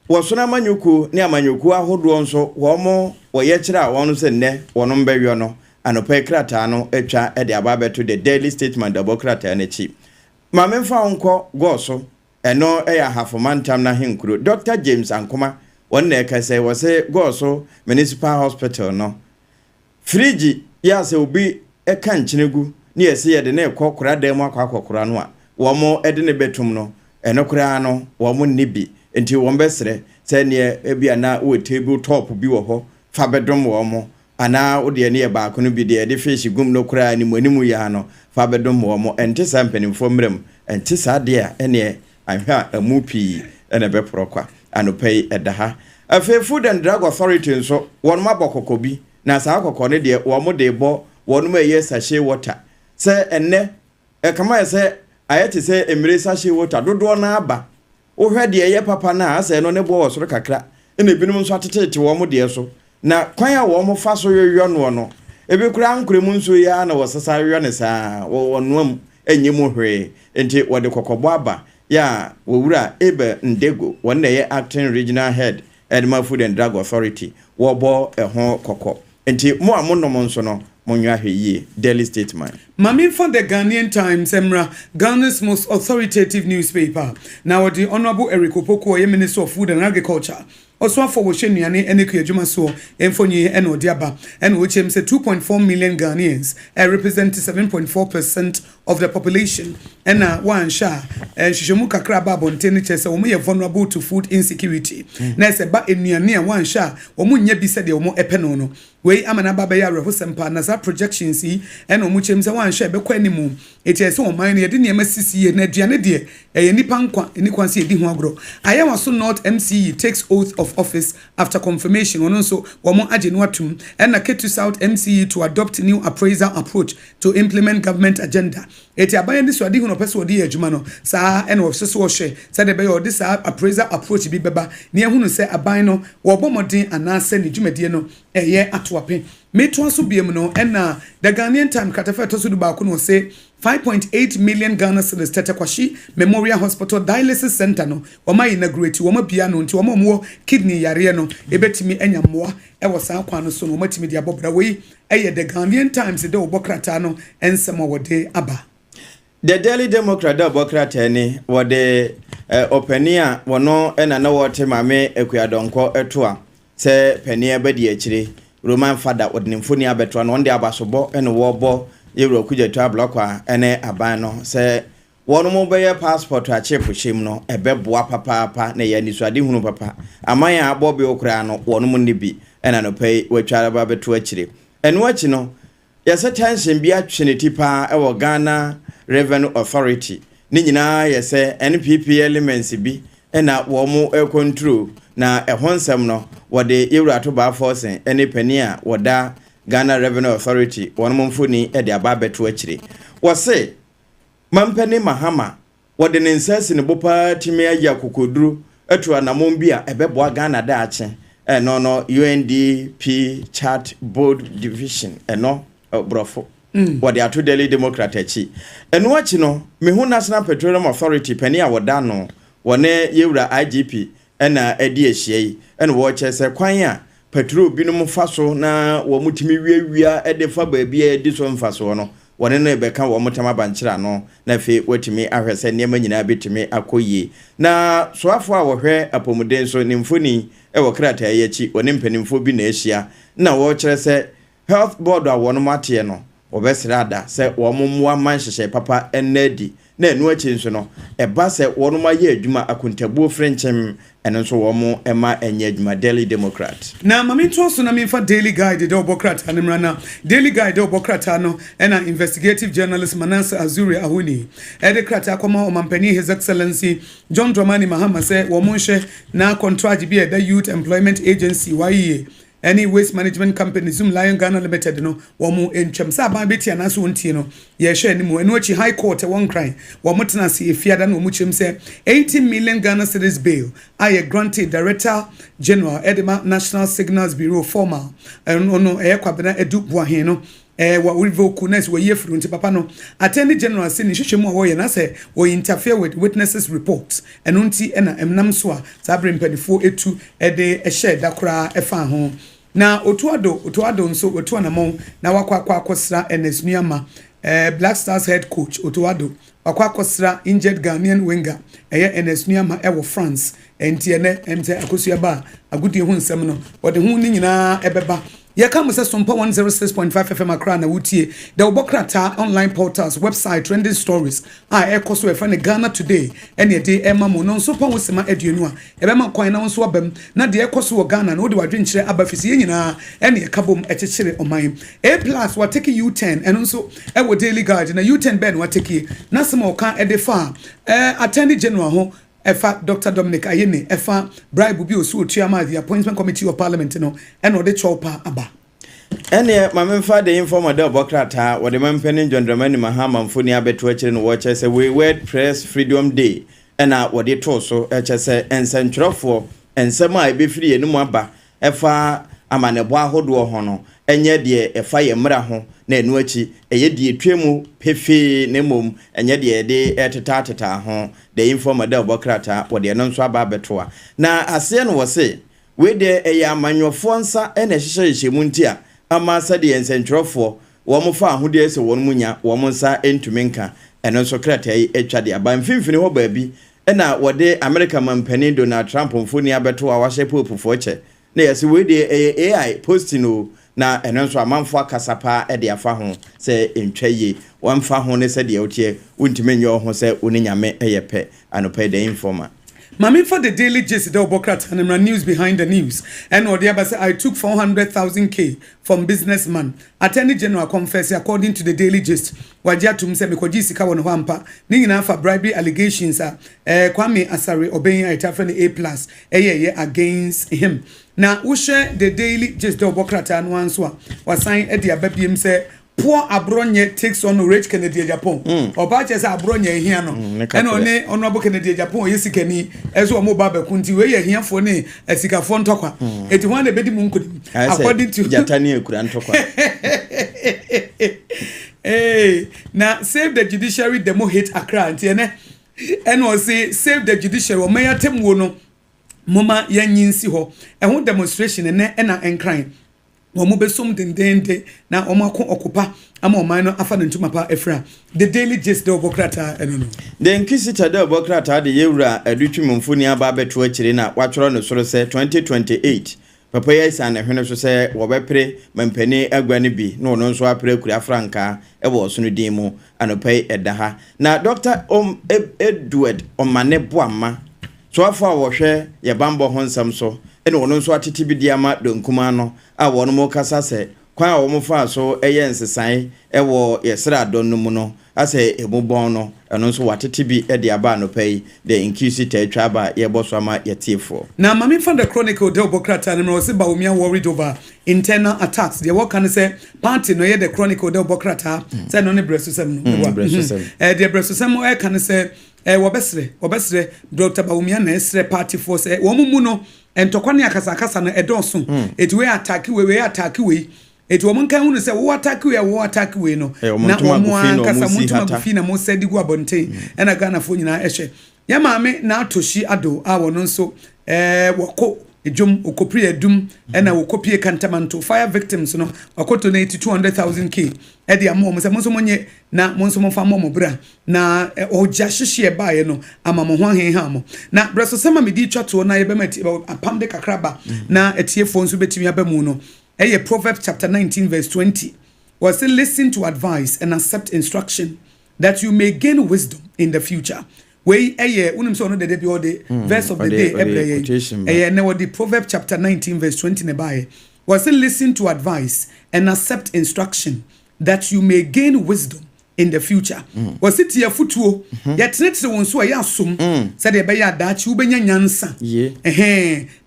wo so na manyoku ne amanyoku ahodo nso wo mo woye kire a wonu se nne wono mbewio no anope krata no etwa e de aba beto the daily statement double krata na chi ma memfa onko go so eno ya hafomantam na henkuro Dr. James Ankoma won na ekase wo se go so municipal hospital no frigi ya se obi eka nkinegu ne yese ye de na ekokora dem akokora no a wo mo ede ne betum no eno kora no wo mo nibi enti wo mbesre se ne ebia na wo table top bi wo ho fa bedom wo mo ana wo de ne ba ko no bi de fish gum no kura ni manimu ya no fa bedom wo mo ente sa mpanimfo mrem ente sa de a ene ahwa amupi ene be prokwa anopei edaha afi Food and Drug Authority nso won mabokoko bi na sa akoko ne de wo mo de bo won ma ye sachet water se enne kama se ayete se emire sachet water dodo na aba wo hwe de ye papa na ase no ne bo wo soro kakra ene binum nso atetete wo mo de so na kwan a wo mo fa so yoyo no ebe kura ankuremu nso ya na wo sasa yoyo ne sa wo noam enyim hwe enti wo de kokobo aba ya wowura ebe ndego wona ye acting regional head Edma Food and Drug Authority wo bo ho kokko enti mo amonom nso no monwa hwe Daily Statement Mami from the Ghanaian Times Emra Ghana's most authoritative newspaper now the Honorable Eric Opoko Minister of Food and Agriculture also for Woshenuane Eneku Adwuma so emfonyi eno diaba eno wochem say 2.4 million Ghanaians represent 7.4% of the population and one sha shishemu kakra ba bonteni chese wo ye vulnerable to food insecurity na se ba enuane a one sha wo nya bi se de wo epeno no we amana baba ya rehosempa na za projections yi eno mu chem se one sha be kwanimu etiese wo man ye de ne masisi na aduane de ye nipa nkwa ni kwanse edi ho agro ayawa so North MCE takes oath of office after confirmation ono so womo age no atum and na Ketu South MCE to adopt new appraisal approach to implement government agenda eti abaye ni so adi hu no pese odi adwuma no saa and wo so wo hwe say de be yo this appraisal approach bi beba ne ehunu say aban no wo bomodin anase ne dwumadie no eye atoape meto so biem no and na the Ghanaian Time katafa to so du ba ko no say 5.8 million Ghana cedis Tetekwashi Memorial Hospital Dialysis Center no woma inaugurate woma bia no nti woma mo kidney yare no ebetimi enya moa e wo san kwa no so no matimi dia bobra we eye the Ghanaian Times de obokrata no ensema wode aba The Daily Democrat obokrata ni wode openia wono ena na wote mame ekuadonko etoa se penia bedi akire Roman father wode nimfoni abeto no onde abasobo ene wobo yewro kuje to ablokwa ene aban no se wono mo beye passport a chip shim no ebeboa papa na ya nisuade hunu papa aman abobe okra no wono mo nibi ena no pay watwara ba beto akire eno achi no yese tension bia twene pa ewo Ghana Revenue Authority ni nyina yese NPP elements bi ena wo mo control na ehonsem no wode yewro atoba force ene pani a woda Ghana Revenue Authority one mfuni e de aba beto akire wose mampani mahama wode ne nsasi ne bopa timi aya kokoduru etu anamon bia ebeboa Ghana da ache no UNDP Chart Board Division no brofo wode ato Daily Democrat achi eno achi no mehu National Petroleum Authority pani a woda no wone yewura IGP ena edi ehie ena wo chese kwan a petrol binum faso na wo mutimi wiawia ede fa ba bia edi so mfaso no wone no ebeka wo mutama banchira no na fe watimi ahwese niam nyina betimi akoyie na soafo a wo hwe apomuden so nimfoni e wo krata yachi wone mpanimfo bi na ehia na wo kire se health board a wono mate no obesrada se wo momwa manhyehyɛ papa enadi na enu achi nso no eba se wono ma ye adwuma akontabuo frenchem eno nso wo mo ema enye adwuma Daily Democrat na mami to so na mi fa Daily Guide de obokrata nimrana Daily Guide de obokrata no ena investigative journalist Manasa Azuri Ahuni ede krata koma omampani His Excellency John Dramani Mahama se wo mo hye na contract bi the Youth Employment Agency YE any waste management company Zoom Lion Ghana Limited no womu entwem sa ban beti anaso wontie no ye hwe ni mu enu achi high court one crime womu tena se efiada no mu chem se 18 million Ghana cedis bail I granted Director General Edema National Signals Bureau formal no kwabena edu boahen no wa revoke ness we yefru nti papa no Attorney General say ni hwehwemu a wo ye na say wo interfere with witnesses reports eno nti ena emnam so a sabre mpadifo etu ede ehye dakora efa ho na otuado nso otuanamo na wakwa enesnuama Black Stars head coach otuado wakwa injured Ghanaian winger enesnuama ewo France enti ene Akosua ba agudi hu nsem no wode hu ni nyina ebeba ye come say Sompa 106.5 FM Accra na wutie the Obokrata online portals website trending stories Akosua friend Ghana today ene de ema mo no so pa wosema aduanu a e be ma kwan na wonso abam na de Akosua Ghana na wo de wadwenkyere abafisi nyina ene kabom ekekere oman A+ wa take U10 eno nso e wo daily guide na U10 ben wa take na sema oka e de fa attorney general ho efa Dr. Dominic Ayene efa bribe bi osu otuama the appointment committee of parliament no eno de chopa aba ene mamemfa de informa de Obokrata wo de mampeni John Dramani Mahama mfoni abeto akire no wo chese we word press freedom day ena wo de to so chese ensentwerofo ensema e be firi enum aba efa amanebo ahodo ho no enye de efa ye mra ho na enu achi eye de etwemu pefe ne mom enye de de eteta ho de informa de Obokrata wo de no nso aba betoa na ase no wo se we de eye amanyofo nsa ena hyehyehye mu ntia ama sade ensentwerofo wo mo fa ahode ese won munya wo mo nsa entumenka eno nso krata yi etwade aba mfimfini ho baabi ena wo de America mampani Donald Trump mfoni abeto a wahye pope fo che na yesi we de AI posting na eno nso amanfo akasapa e de afa ho se entwaye wamfa ho ne se de otie untimenyo ho se uninyame eyepe anope de informa Mami for the daily gist the Obokrata and news behind the news and Odiaba say I took 400,000 from businessman attorney general confess according to the daily gist wajia tum se mekoji sika won hwampa ni nyina fa bribery allegations Kwame Asare Obenya itafre A+ eye against him na wo share the daily gist the Obokrata no anso wa sign e dia babiem say poor abronye takes on rich Kennedy Japan oba che say abronye hia no ene one honorable Kennedy Japan yesikani ezo mo ba bekunti we ye hia fo ne esikafo ntokwa eti wan de bedi mu nkodi according to jatani ekura ntokwa na save the judiciary demo hate Accra anti ene o say save the judiciary o meya temwo no moma yanyinsi ho ho demonstration ene na enkran omo besom dendende na omo okopa ama oman no afa ntuma pa efra the daily gist the Obokrata eno no the inquisitor the Obokrata de yewura adutwi mfoni aba beto akire na watworo no soro se 2028 papa yesa na hwene so se wo bepre mampani agwane bi no no nso apre kura franka e wo so no din mu anopai edaha na Dr. Edward Omane Boama so afa wo hwe ye bambo honsam so ene wono nso atete bidiama donkuma no a wono mo kasa se kwa wo mo fa so eye nsesan e wo yesra donno mu no ase ebobon no eno nso watete bi e de aba no pai the inquisitor atwaba ye boso ama yetifo na mami from the chronicle the Obokrata no no se ba omia worried over internal attacks the what can say party no ye the chronicle the Obokrata say no ne bresusem no the bresusem e can say wobesre Dr. Baumia na esre party force wo mumu no entokwane akasa na edonso etwe attack we eti wo monkan hu se wo attack we no na wo akasa muntuma kufi na mo sedi gu abonte ena Ghana fo nyina ehwe ya maame na atoshi ado a wono nso woko ejum okopri edum ena wokopie kantamanto fire victims no okoto na 200,000 e de amo mo se mo so monye na mo so mo fa mo bra na oja hyehye baaye no ama mo ho ahenha mo na breso sama me di twato na ye be mati apam de kakraba na etiefo nso betimi abamu no eye Proverbs chapter 19 verse 20 was say listen to advice and accept instruction that you may gain wisdom in the future. We unum so no the day or the verse of the day every na the Proverbs chapter 19 verse 20 ne bae was say listen to advice and accept instruction that you may gain wisdom in the future. Was it your futuo yet net so won so ya som said e be ya dachi ubenya nyansa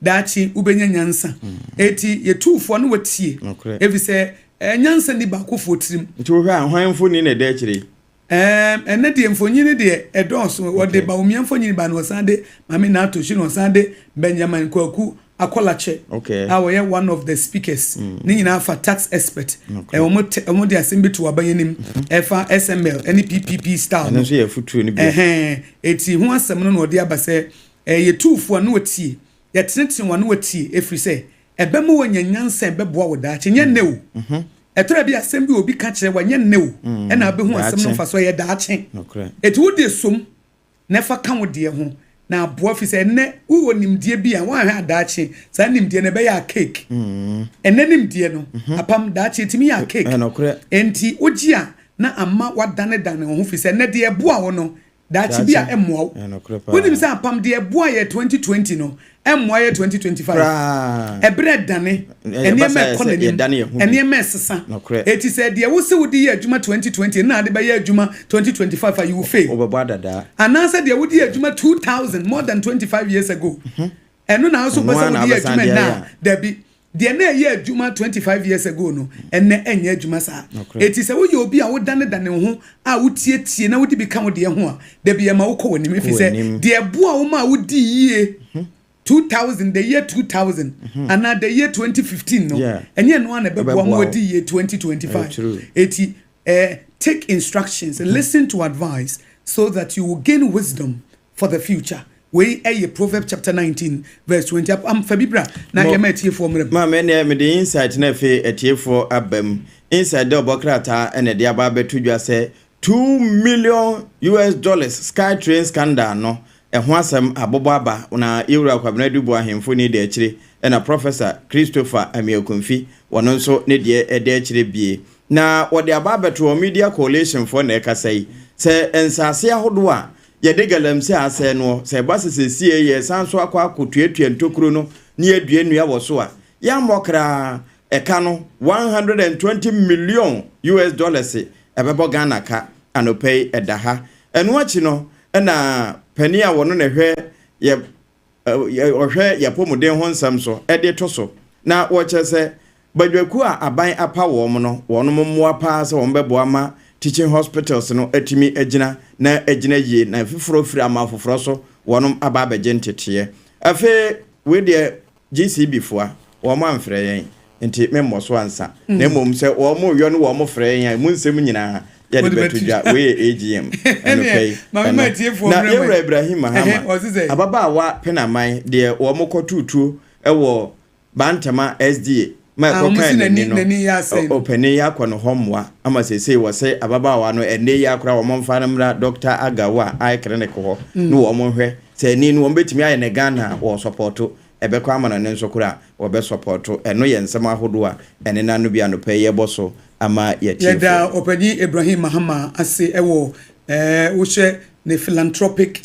dachi ubenya nyansa eti ye tufo no watie evi se nyansa ni ba ko fotirim nti wo hwa hwanfo ni na da kire ene de mfonyini de edoso wo de ba omia mfonyini ba no sande mame na atoshi no sande Benjamin Kwaku Akolache we one of the speakers ni nyina fa tax expert omo de assembly to abanyenim efa SML any PPP style no so ye futuo ni bi eti ho asem no de abase ye tufo no watie ye teneten wo no watie efri se ebemo wanyanyansa ebeboa wo da che nye newo etora bi asem bi obi ka kire wa nye newo na abehu asem no fa so ye da che eti wo de som nefa ka wo de ho na aboa fi se enne wo nimdie bi a wan ha daache sa nimdie ne be ya cake enne nimdie no apam daache timi ya cake enti ogia na ama wadane dane ho fi se enne de eboa wo no daache bi a emmoa wo nim se apam de eboa ye 2020 no emmoa ye 2025 ebre dane enne me kolani enne me sesa eti se de wo se wo di ye adwuma 2020 na de be ye adwuma 2025 you will fail obaba dada anansa de wo di adwuma 2000 more than 25 years ago eno na also person wo di adwuma na da bi de na ye adwuma 25 years ago no enne enye adwuma sa eti se wo ye obi a wo dane ho a wo tie na wo di bi ka wo de ho a da bi ye ma wo ko woni me fi se de boa wo ma wo di yie 2000 the year 2000 and the year 2015 no enye no an be boa mo di year 2025 eti take instructions and listen to advice so that you will gain wisdom for the future. We Proverbs chapter 19 verse 20. Am fabibra na ye matie for mrem. Ma me ne me the insight na fe etie for abam. Inside the bokrata and the aba betudwa say $2 million sky train scandal no. Ehho asem abobo aba na ewura kwabena dubu ahemfo ni de akire na professor Christopher Amiokunfi wono nso ne de akire bie na wode aba beto media coalition for na ekasai se ensase ahodo a ye de galamse ase no se basese ye sanso akwa akotuatua ntokuro no ne adua nua wo so a ya mokra eka no $120 million ebebo Ghana ka anopei edaha eno achi no na pania wono ne hwe ye ohwe ya pomuden ho nsam so ede to so na wo chese badwaku a aban apa wo mo no wono mmoa pa se won bebo ama teaching hospitals no atimi agina na agina yie na fiforo firi ama foforo so wono aba abegentete afi we de GCB foa wo mo amfre yen nti memmo so ansa na mom se wo mo yo no wo mo frɛ yen mu nsem nyina ya de betudwa we AGM okay na Yewra Ibrahim Mahama ababa wa penaman de wo mo kotutuo ewo bantama SDA ma ko kan no openi ya kono homwa ama sesei wo se ababa wa no ene ya kora wo mo mfa namra Dr. Agawa eye clinic ho no wo mo hwe se ni no wo betimi aye ne Ghana wo supporto ebekwa amana ne nsokura wo be supporto eno ye nsem ahodo a ene nanu bia no pɛ ye boso ama ye chief yeda openi Ibrahim Mahama ase ewo wo hwe ne philanthropic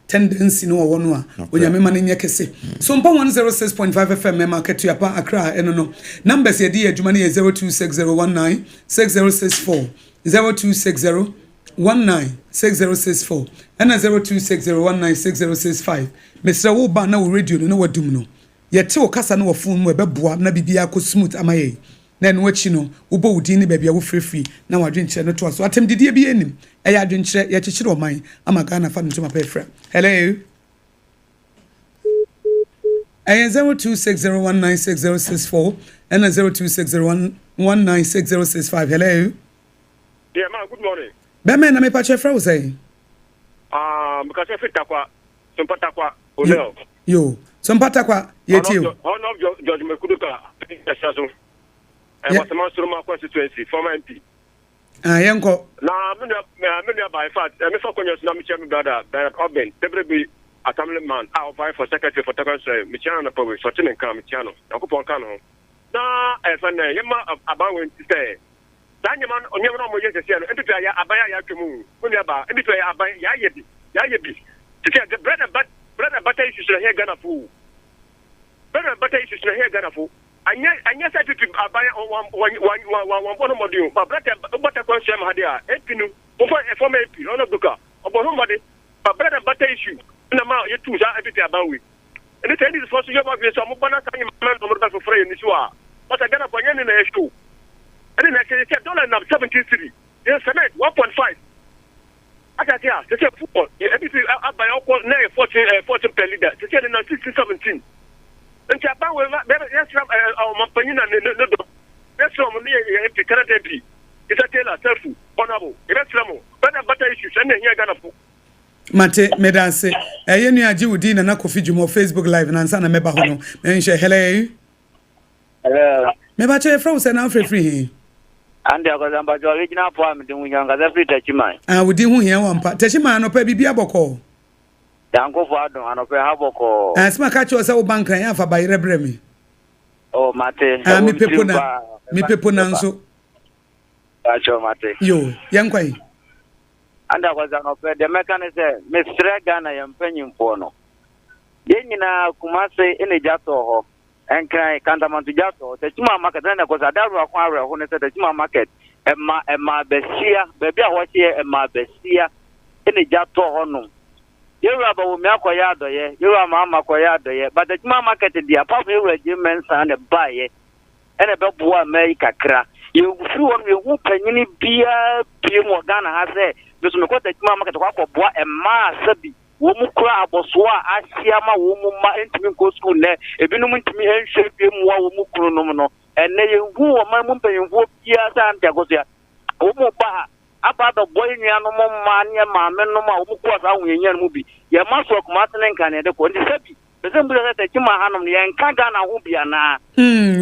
tendency no wono a onyame ma ne nyekese Sompa 106.5 FM market yapa Accra eno no numbers ye di adwuma ne 0260196064 0260196064 and 0260196065 Mr. wo ba na wo radio no wadum no ye te wo kasa no wo phone mu ebeboa na bibia ko smooth amaye na no achi no wo bo wudi ni bebia wo free na wadwenkyere no to so atem didie bi enim e ya adwenkyere ye kyekyere oman ama Ghana fa no to ma frɛ hello 0260196064 and 0260196065 hello yeah man good morning Beme na me pa che frɛ wo say because if takwa Sompa takwa Oleo yo Sompa takwa yeti you one of George Mekuduka Shaso I was a master of my constituency former MP yenko na me by fact me for konyo na me chairman brother Dadaa Obin Debre Assembly man I apply for secretary for Takwa me channel na power so tin nkan me channel akopon kan ho na e fa na yema abawen say Danyaman onyema no mo yese se no entutu ya abaya ya twemu kunya ba entutu ya abaya ya yebi tike the bread and butter issues here Ghana fu bread and butter issues here Ghana fu anya say to abaya one bono module but bread and butter concern ha dia epinu for former EP no duka obono mode but bread and butter issue na ma ye tu za entutu abawi and it is for so you be so mo bana kan man no mo ba for free ni so a but Ghana bonya ni na issue and then I say $73. Yes, cement 1.5. I got here. They say football. Everything I buy all 14 per liter. They say now 16-17. And Japan will not. Yes, our Mampanina no. That's from me. Empty Canada MP. It's a tailor, self-food, honorable. That's Ramo. Better issues. And then here Ghana. Mate medanse. Yenu aji udi na Kofi Jumo Facebook live na nsa na meba hono. Me nhye hello. Hello. Meba che frɛ wo sɛ na free. And the Agya original poem, the Yanga, every Tachiman. I would do here one part. Tachiman, no pay be a boko. Danko for Adon, and of a haboko. As my catch was our bank, I have a by rebremi. Oh, Mate. Me people nanso. Acho Mate. Yo, young quay. And I was an offer. The mechanism, Mr. Ghana, and penny for no. Yenina Kumase in a jato and cry Cantamantu Jato. The Chima market then was a Daru acquire when it said the Chima market. And my Bessia, baby, I was here and my Bessia in a jato honum. You are about Makoyado, you are Mamma Koyado, but the Chima market in the appropriate regiments and a buy and a Babua America cra. You flew on your whoop and you beer, Pimo Ghana has said, because we got the Chima market walk of boy and ma sabi. Womukra Aboswa, Asiama, Womuma, and go school there, a binum to me and shape him while Wumukro nominal, and they who are my mumpa in 4 years and Jagosia. Womupa, about the boy in Yanoma, Mania, Mamma, Wumukwas, our Union movie. Your master of Martin and Canada, the Sebi, the simple that the Chimahanum, and Kagana Wubiana.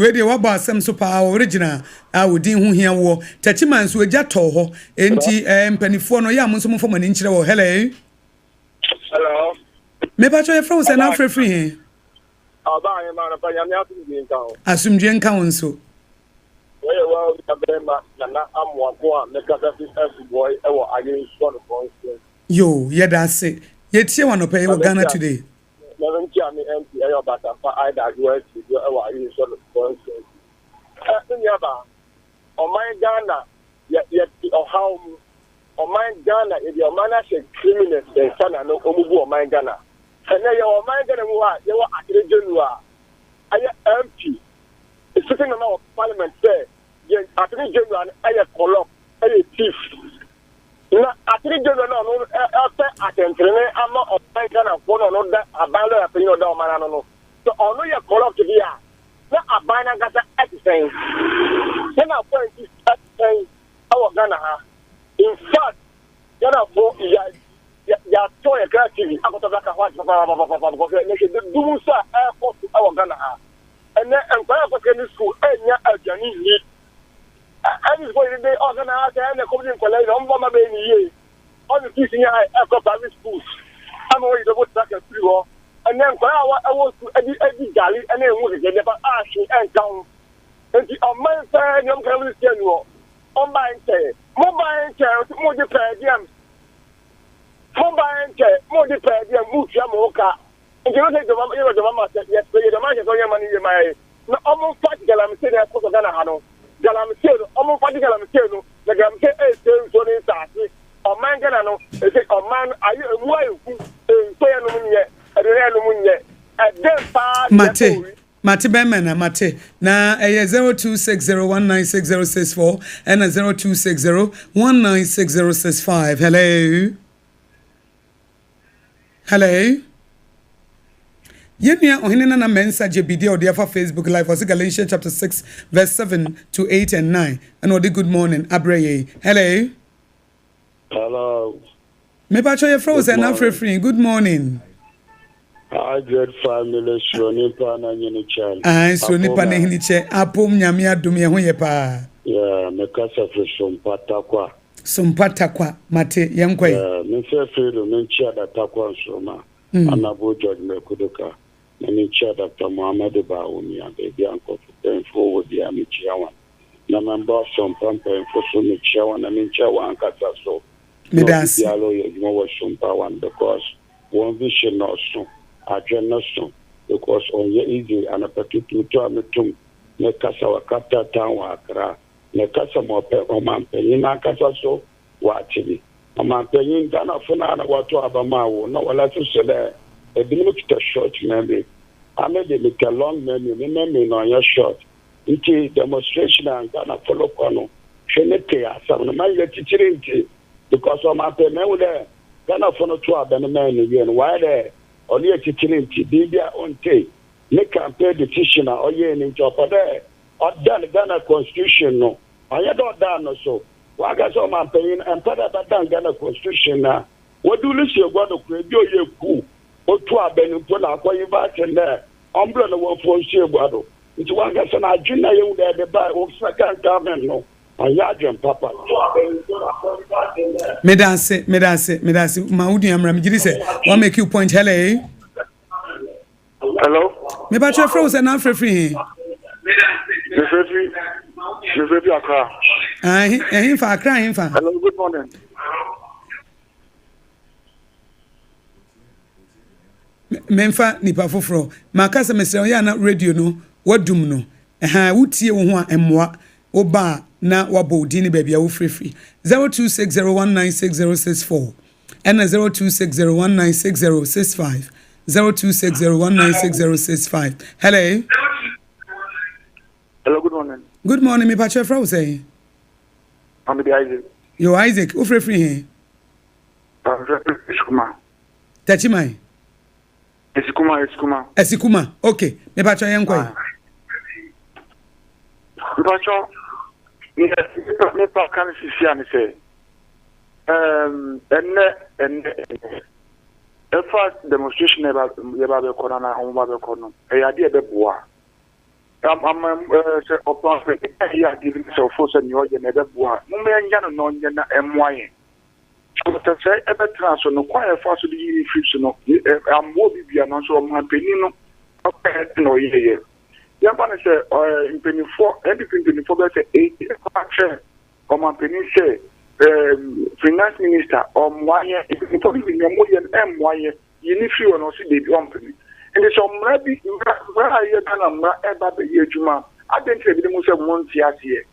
Ready, what about some super original? I would do here war, Tachimans with Jato, and Pennyfono Yamusum from an inch or hello. Hello. Me ba cho friends and afre free. Aba man pa yam ya tun bi nkan. Asumdwe nkan wonso. We wa ka be ma na amwa ko a me ka fi boy e wo agin so no for. Yo, yeah that's it. Ye tie wan opay wo Ghana today. Na wen ti ami MP e yo bata pa I da US e wo agin so no for. Nya ba. O my Ghana ye o how Oman Ghana, if your man as a criminal, then Sana no Omubu Oman Ghana. And then your Oman Ghana, you are at the general. I am empty. It's sitting in our parliament there. Yes, at the general, I am corrupt, I am thief. Now, at the general, after attending, I'm not Oman Ghana, one or that, a banner of your man. So, although you're corrupt here, not a banner got at the same. Then I point this at the same, our Ghana. In fact, you know, ya toy a creativity. I got to back a watch because they do so airport to our Ghana. And then, and for secondary school, and ya a Janine. And it's going to be organized and a company college on Bama Bay. On the teaching aircraft private schools. I'm always about to take a free war. And then, I was to Eddie Galley and then was to get Ashley and down. And the on side, young family general. On my say, mobile care, more the padium. Mobile care, more the padium, Muchamoka. And you take the mama said, yes, but the man is on your money in my. No, almost practical, I'm saying, I put a Ganahano. Galamsel, almost practical, I'm saying, the Gamse is so in or man Ganano, they say, oh man, are you a wife? Say, a dead part. Mate Bemena Mate na 0260196064 and 0260196065. Hello. Yenya ohinena na mensa jebidi odi afa Facebook live was Galatians chapter 6 verse 7 to 8 and 9 and odi good morning Abreye. Hello. Hello. Me ba cho ye froze and afre free. Good morning. I get family so nipa na nyini chan. So nipa na hini che apom nyame adom ye ho ye pa. Yeah, me kasa fo Sompa takwa. Sompa takwa mate yenkwai. Yeah, me fe fero me chia da takwa Soma. Anabo George me kudoka. Me chia da ta Muhammad ba omi an be anko ten fo wodi am chia wan. Na member Sompa pen fo so me chia wan na me chia wan kasa so. Me das. Dialo ye mo wa Sompa wan because one vision also. Ajenaso because on ye easy and a particular to ametum ne kasa wakata town wa Accra ne kasa mo pe o man pe na kasa so wa chibi o man pe yin Ghana funa na watu abamawo no wala to sele e bi no kita short maybe ame de me long menu me no ya short iti demonstration and Ghana follow kwano hwenete asam no man ye tichiri nti because o man pe me wo de Ghana funa to abana me no why there only a teaching Bibia on tape. Make campaign petition or ye in Jopade or done Ghana Constitution. No, I don't done so. Wagas on my paying and put up that Ghana Constitution now. What do you see about the create your coup or two are been put out for you back in there? Umbrella one for Shea Guado. It's one gas and I junior you there the buy of second government. No, Ayajam Papa. Medase. Maudi Amram Gidise. One make you point. Hello. Me batch your frozen and free. Free Accra. Him for crying for. Hello, good morning. Memfa nipa foforo. Makasa mesra ya na radio no. Wadum no. Wutie wo ho emmoa. Oba na wabo dini baby a wo free 0260196064 and 0260196065 0260196065. Hello, good morning. Good morning, me pacha fra say. I'm the Isaac. Yo Isaac, wo free here. Esikuma. Tachimai. Esikuma. Okay, me pacha yankwai. Pacha me pa kan sisi ani say the first demonstration about the corona on the corner e ade be boa say upon here giving so force and you je be boa mo me nya no nya na emwaye so to say e be transfer no kwa e force the yiri trips no am mo bibia no so mo peni no no ye ya bana say in 24 anything 24 be say 8 actually come on peni say finance minister Moye if probably be Moye Moye you need free on see the company and so maybe where are you gonna eba be ejuma I don't say the most of months here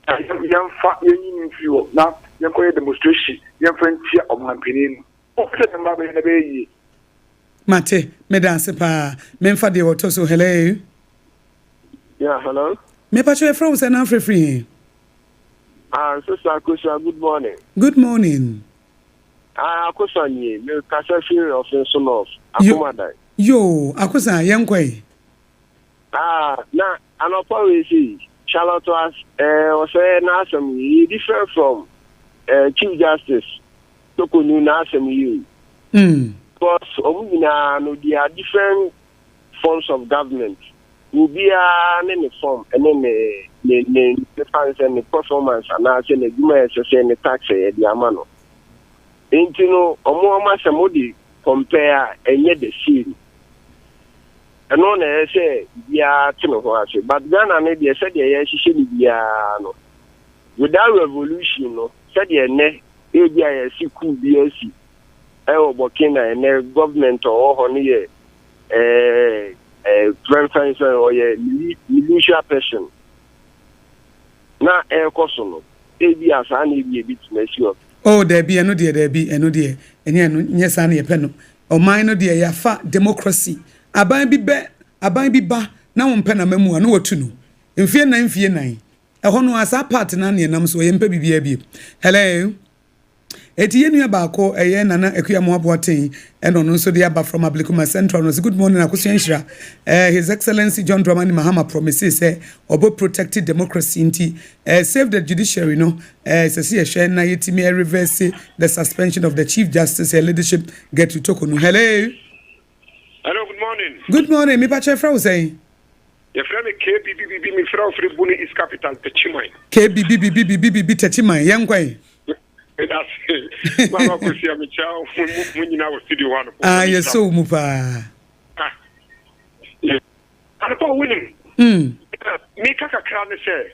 yam fa yin free now yam ko demonstration yam frontier of my opinion o fe dem ba be na be yi mate me dance pa me fa de woto so hello. Yeah, hello. Me pa chwe from say na free. Sister Akosua, good morning. Good morning. Akosua ni me kasa fear of son of Akomadai. Yo, Akosua yankwai. Na anopa we see Charlotte was say na some different from Chief Justice Tokonu na some you. Because omina no they are different forms of government. Will be a form and then the funds and the performance and now say the government say the tax the amano. Ain't you know omo samodi compare and yet the scene. And on say yeah but Ghana maybe said yeah she should be no. Without revolution no said yeah ne ABI could be AC. Burkina and the government or honey friend or militia person. Na kosono ebi asani bi bit mesio. Oh there be eno there eno there enya no nyesa na yepe no o man no there ya fa democracy aban bi ba na wo mpe na mamu anu watu no mfie nan eho no asa part na na nam so yempe bibia bi. Hello. Eti yenu ba ko eye nana Akua Aboaten eno no so dey from Ablikuma Central no. Good morning Akosua Nshira. His Excellency John Dramani Mahama promises obo protected democracy inti save the judiciary no say ehwe na yetimi reverse the suspension of the Chief Justice leadership get to Tokonu. Hello. Hello, good morning. Good morning. Me pa che fra say. Your friend KBBB me fra free Buni is capital Techimai. KBBB Techimai yankwai. That's Mama Kusia Michao when you know studio one. Yes, so mupa. And upon winning. Me kaka crown say.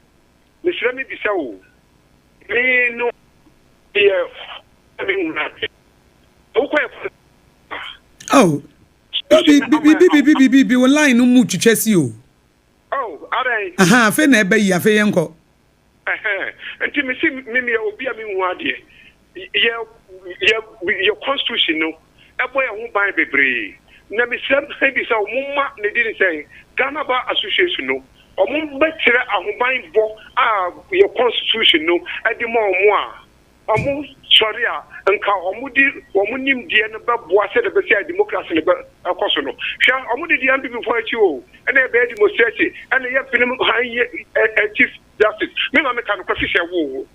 Miss Remy Bissau. Me no here. I mean, oh, be line no much chess you. Oh, are they? Aha, fe na ebe ya fe yenko. And me see me obi ami wade. Your constitution no. Eboy won buy bebre. Na me say be say mumma ne di say Ghana Bar Association no. Omo betre ahoban bo your constitution no. E di mo omo sorry nka omo nim die no beboa se de be say democracy ne be akoso no. Hwa omo di am before achi o. E na be demonstrate e na ye pinim Chief Justice. Me ma me kan ko fi wo.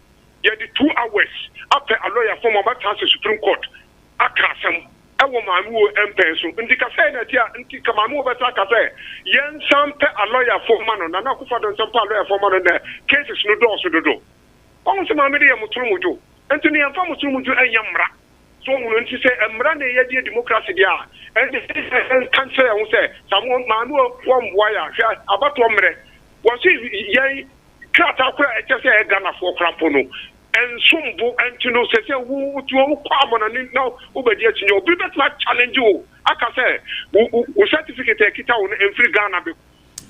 Ye di 2 hours after a lawyer from about Supreme Court. Akasem ewo mamu empenso ndika say na dia ndika mamu beta ka say yen sampe a lawyer for man na na kufa don sampe a lawyer for man na cases no do so dodo almost my media Mutumujo, and to the Amfamusumujo and Yamra. So when she say, Mrande Yadi democracy, and cancer, who say, someone manual one wire, about 1 minute. Was he yay? Kratakwa just a Ghana for Crapono. And Sumbo and to know, say, who to come and now over the you be better challenge you. I can say, we certificate take it out and free Ghana.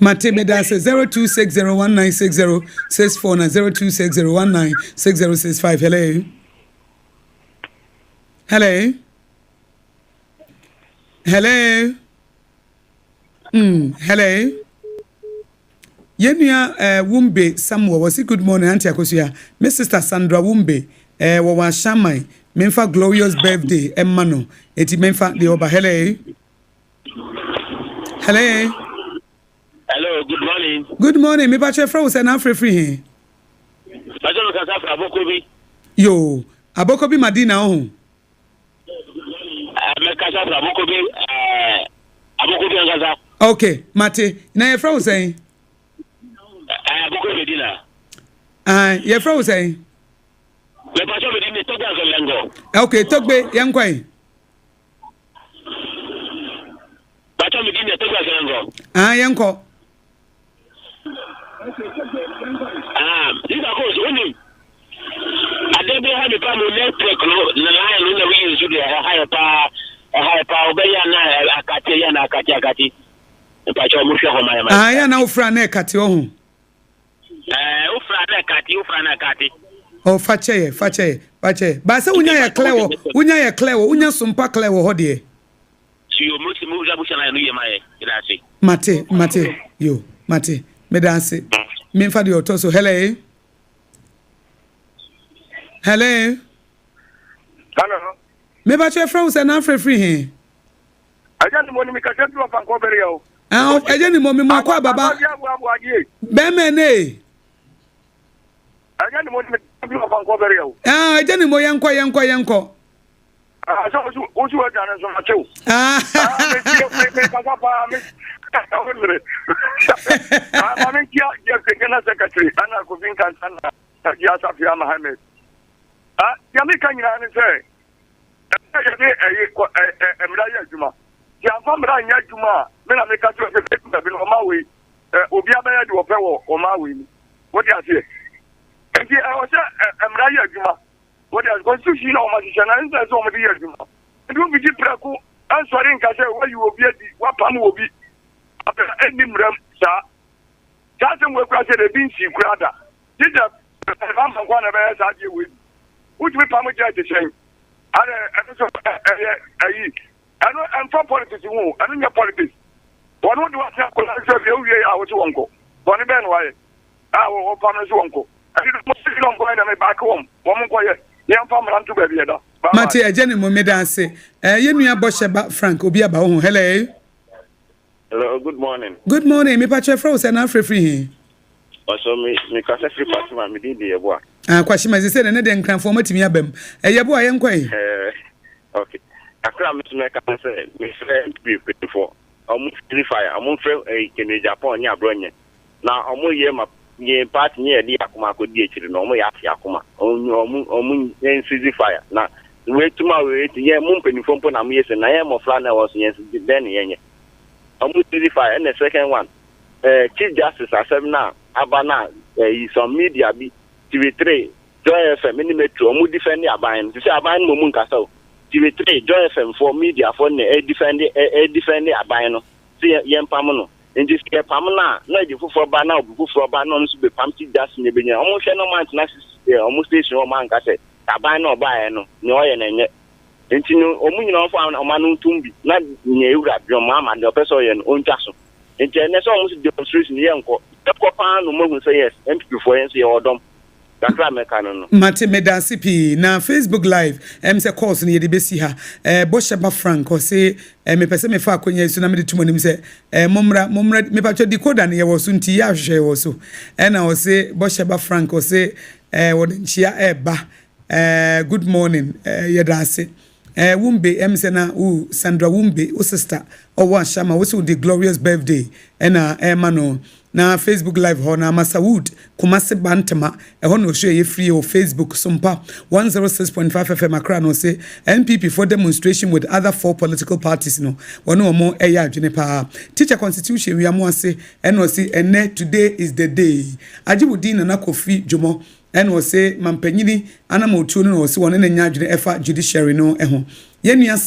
Mate Medase 0260196064 na 0260196065. Hello. Hello. Hello. Hello. Yenua Wumbe Samuel was good morning Auntie Akosua. My sister Sandra Wumbe wa Shamai memfa glorious birthday Emmano eti memfa the oba. Hello. Hello. Hello, good morning. Good morning. Me ba che fra say na free here. Bajo ka sa fra Abokobi. Yo, Abokobi Madina ho. Me ka sa fra Abokobi Abokobi ngaza. Okay, Mate. Na ye fra say Abokobi Medina. Ye fra say Me bajo Medina to ga lengo. Okay, Togbe yankwai. Bajo Medina to ga lengo. Yanko. These are good. Only I don't have a problem network. No, the line on the way is a higher power. Akati. The Pacho Musha Homa. Ya na ufrane kati ohun. Ufrana kati. Oh, fache. Ba se unya ya clewo, unya Sompa clewo hodie. So you must move Zabusha na nuye mae. Mate. Yo, Mate. Me dance. Me fa di otoso. Hello. Hello. Me ba che fra se na free he. Aja ni mo ni mi ka se tu afa ko bere o. Aja ni mo mi mo akwa baba. Be me ne. Aja ni mo ni mi tu afa ko bere o. Aja ni mo yanko. So oju wa jana so ma chew. Me ka pa me. I'm here secretary Anna Kovinka and Agya Appiah Apam. Jamaican say, Juma. Jamfamra Juma, then I make a way. Obiabaya do or Maui. What do you say? And I was Emraya Juma. What is constitution or magician and so many years. It will be Praku answering Kasa where you will be, what Pam will be. Any mram, sir. Doesn't work as a beansy crowder. Did a one of us argue with which we permit the same. I'm from politics, I don't have politics. One would want to have I was uncle. One event why our partner's uncle. I didn't go and back home. One quiet. Young farmer to baby. Mate, a gentleman made us say, you knew about Frank Obiaba. Hello. Hello, good morning. Good morning. Me pache froze and free here. Also, me kasa free party ma me di eboa. Kwashima ze say na den kran for matimi abam. Eboa ye nkwai. Okay. Akra me kasa say me friend be before. Omu free fire, omu free Kenya Japan nya bronye. Na omu ye ma ye party nya di akoma ko di ekiri na omu ya afi akoma. Omu yen free fire. Na we tuma we ye mu mpenifo mpo na mu ye se na ye mo fla na was yen den ye. Almost 35 and the second one. Chief Justice Assemna Abana some media be TV3 Joy FM in Metro almost defend the Abayan. To say Abayan Mumun Castle. TV3 Joy FM for media for defend the Abayan. See Yam Pamano. In this case, Pamana, no, you for Bana, for Banon to be pumped just in the beginning. Almost no man's almost station or man cassette. Abayan or Bayano, no, and nti no omu nyina ofa omanu tumbi na nyewura bi mama and the person yen onjaso nti ene so omu demonstration ye nko pa no mo say yes MP for yen say odom dakra meka no Mate Medasi P na Facebook live say course ne ye de besi ha Bosheba Frank o say me pese me fa akonya su na me de tumo nim say momra me pa di koda ne ye wo so nti ya hwehwe wo so na o say Bosheba Frank o say wodenchia eba good morning ye dase Wumbe Emsena Sandra Wumbe sister Shama the glorious birthday and Emano na Facebook live ho na Masawood Kumase Bantama ho no show ye free o Facebook Sompa 106.5 FM Accra no say NPP for demonstration with other 4 political parties no one or more eya adwene pa teacher constitution we am say no say ene today is the day Ajibudi na Kofi Jomo and say mampanyini anamotu no say one na nya adwene efa judiciary no ho yenua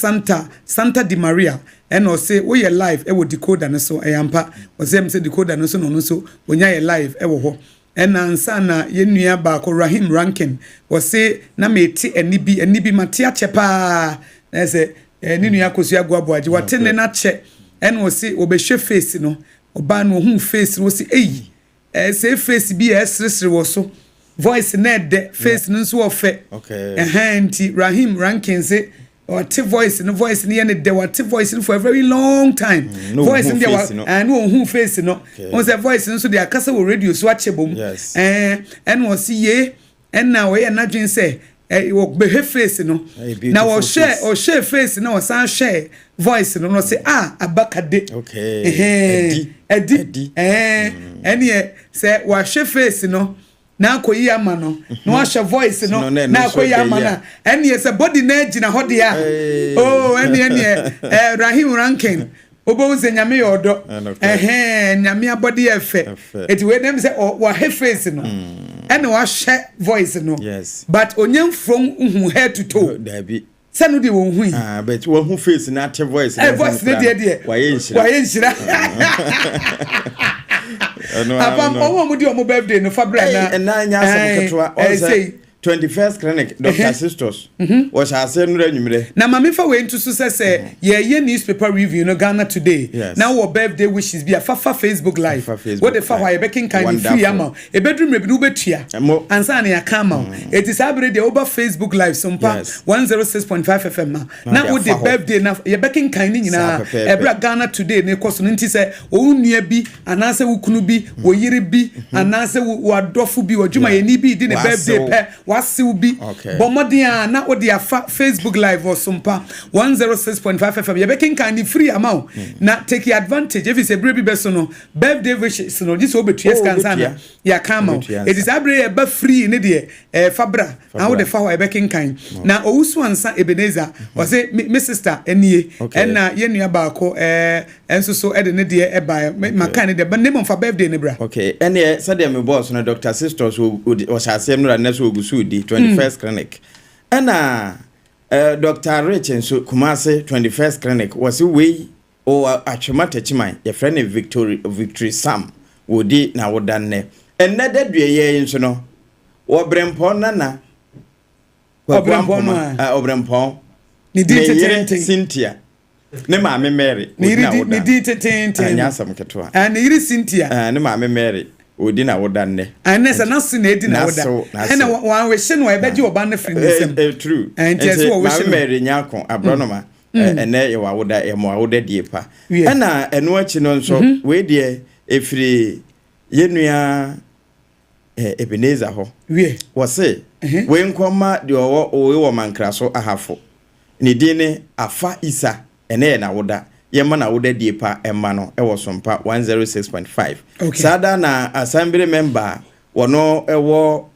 Santa Di Maria and say we live e wo decoder no so eyampa o say decoder no so no so onya ye live e wo ho and ansa na yenua ba ko Rahim Rankin was say na meti enibi mate achepa na say ninu Akosua go Aboagye watene na che and was say obehwe face no oba no hu face no say say face bi esresre wo so voice na de face no so ofe okay anti Rahim Rankin say or voice ni the what voice for a very long time voice in there and who face no on the voice so the akasa will radio so achebom and was ye and now we na dwen say work be face no now or share face no san share voice no say abakade okay edi and ye say wa share face no na akoyi ama no na washa voice no na akoyi ama na ene yes body na agina ho de a ene Rahim Rankin obo nze nyame yodo nyame abody efe eti we dem say wa he face no ene washa voice no yes but onyam from head to toe dabi sanu de won hu but wo hu face na te voice voice ne de wa ye nshira Apam owo mu di omo birthday no Fabra na nya asem ketwa 21st clinic Dr. Sisters was ase no anwumre na mama fa we ntu so say ye newspaper review no Ghana Today now our birthday wishes be a fafa Facebook live what the fa why bekin kind free ama e bedroom rebi betua ansa na ya kama it is abre the over Facebook live Sompa 106.5 FM na wo the birthday na ye bekin kind nyina ebra Ghana Today ne koso nti say o nua bi anase wo kunu bi wo yire bi anase wo adofo bi wo dwuma ye ni bi di ne birthday pe wasi ubi bomodia na odia Facebook live or Sompa 106.5 FM ye bekin kan free amount na take advantage if it's a baby besono birthday wishes no this obetua skansana ya kama it is abre be free ne de Fabra and wo de fa wa bekin kan na owusu ansa Ebenezer was say me sister enie na ye nua ba ko enso so e de ne de e ba makan de but name of birthday ne bra okay ene say dem me boss no Dr. Sisters was asem no na so ogusu di 21st clinic ana Dr. Rich so Kumase 21st clinic was we o atwemata chiman ye friend Victory Sam wodi na wodanne enne dadue ye nso no wo brempon nana obrempon ni di Cynthia ne maame Mary ni di tete anya sam ketwa and ni Cynthia ne maame Mary odi na wodanne anesa na so na edi na woda ena wan we hye no e beji oba na free nsem true and yes wo we hye Mary nyakon abronoma ene ye wa woda e mo woda die pa ena eno achi no nso we die efiri yenua Ebenezer ho wo se we nkoma de wo mankra so ahafo ni dine afa isa ene na woda yema na woda die pa emma no e wo Sompa 106.5 sada na assembly member wono ewo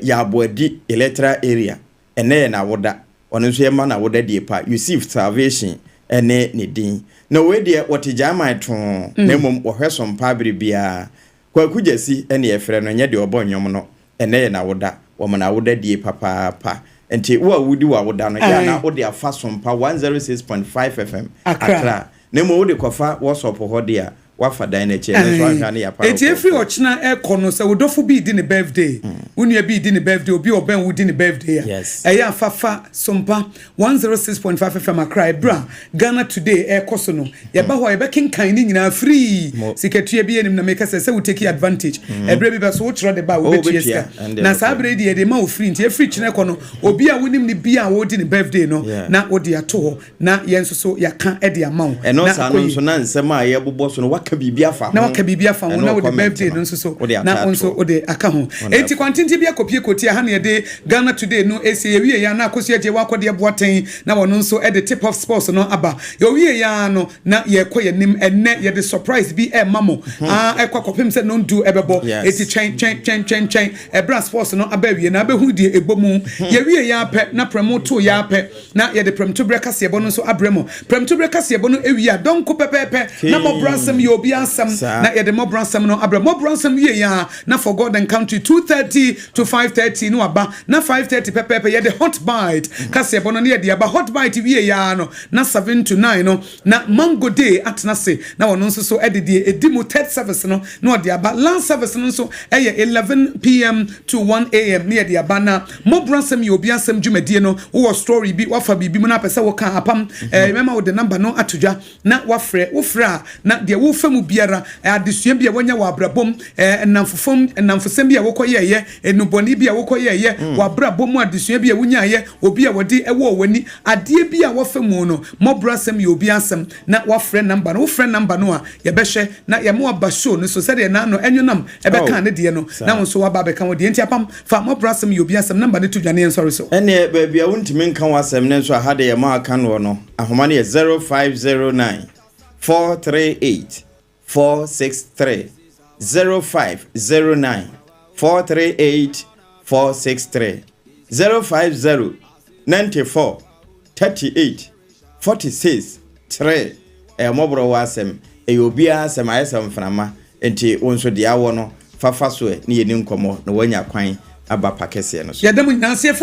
ya Aboagye electoral area ene na woda wono nso yema na woda die pa receive salvation ene ni din na we die wotijama ton na mom wo hwe Sompa bibia kwa kujesi ene efre no nya de obonyom no ene na woda wo na woda die papa enti wo awudi wa woda no ya na wo de afa Sompa 106.5 FM Accra na mo wo de kofa WhatsApp ho de a wafa dan na che na so ahwa na ya pa enti efri ochina ekono se wodofo bi di ne birthday unia bi di ne birthday obi oben wo di ne birthday ya afafa Sompa 106.5 FM Accra bra Ghana Today ekoso no ya ba ho ya bekin kan ni nyina free siketua bi enim na make se we take advantage ebre bi be so wo chiro de ba wo betua na sa bre di e de ma wo free enti efri china ekono obi a wonim ni bi a wo di ne birthday no na wo de ato ho na yenso so ya kan e de amount na sa no so na nsema a ye bobọ so no waka bibia fa ho na waka bibia fa ho na wo de birthday no nso so na onso wo de aka ho enti kwantenti bia kopie kotia ha na de Ghana Today no esi ewie ya na Akosua je wakode boaten na wono nso e de tip of sports no aba ewie ya no na ye kɔ nim enne ye de surprise bi e mamo ekwa kopem se no ndu ebebo eti chen ebra sports no aba wie na abehu die ebomu ye wie ya pɛ na promoto ya pɛ na ye de promoto breka se ebo no nso abremo promoto breka se ebo no ewie ya donko pepepe na mo bransam ye obi ansam na ye de mo bransam no abremo mo bransam wie ya na for God and country 2:30 to 5:30 no aba na 5:30 pepepe ye de hot bite ka se ebo no ye de aba hot bite wie ya no na 7 to 9 no na mango day atna se na wono nso so edede edimu third service no na ode aba last service no nso eye 11 p.m. to 1 a.m. near the abana mo bransam ye obi asam dwumadie no wo story bi wafa bibi mu na pese wo kan apam remember wo the number no atodwa na wafre wo fra na de wo famu biara adesua bia wonya wa abrabom namfosam bia wo koyeye enuboni bia wo koyeye wa abrabom adesua bia wonya ye obi a wodi ewo wani ade bia wo famu no mo bransam ye obi asam na wafre number no wo frɛ number no a ye behwe na ye mo aba show no so said na no enwonam ebe kan ne de no na won so waba be kan wo de enti apam fa mo bransam ye obi asam number ne to dwane en sorry so ene baby a wontimi nka wasam ne so ha de ye ma aka no no ahoma ne 0509 438 463 0509 438 463 050 94 38 46 3 mobro wasem obia asem ayesem frama enti wonso de awo no fafa so ne yeni nkomo na wanya kwan aba pakese no so yadam nyinase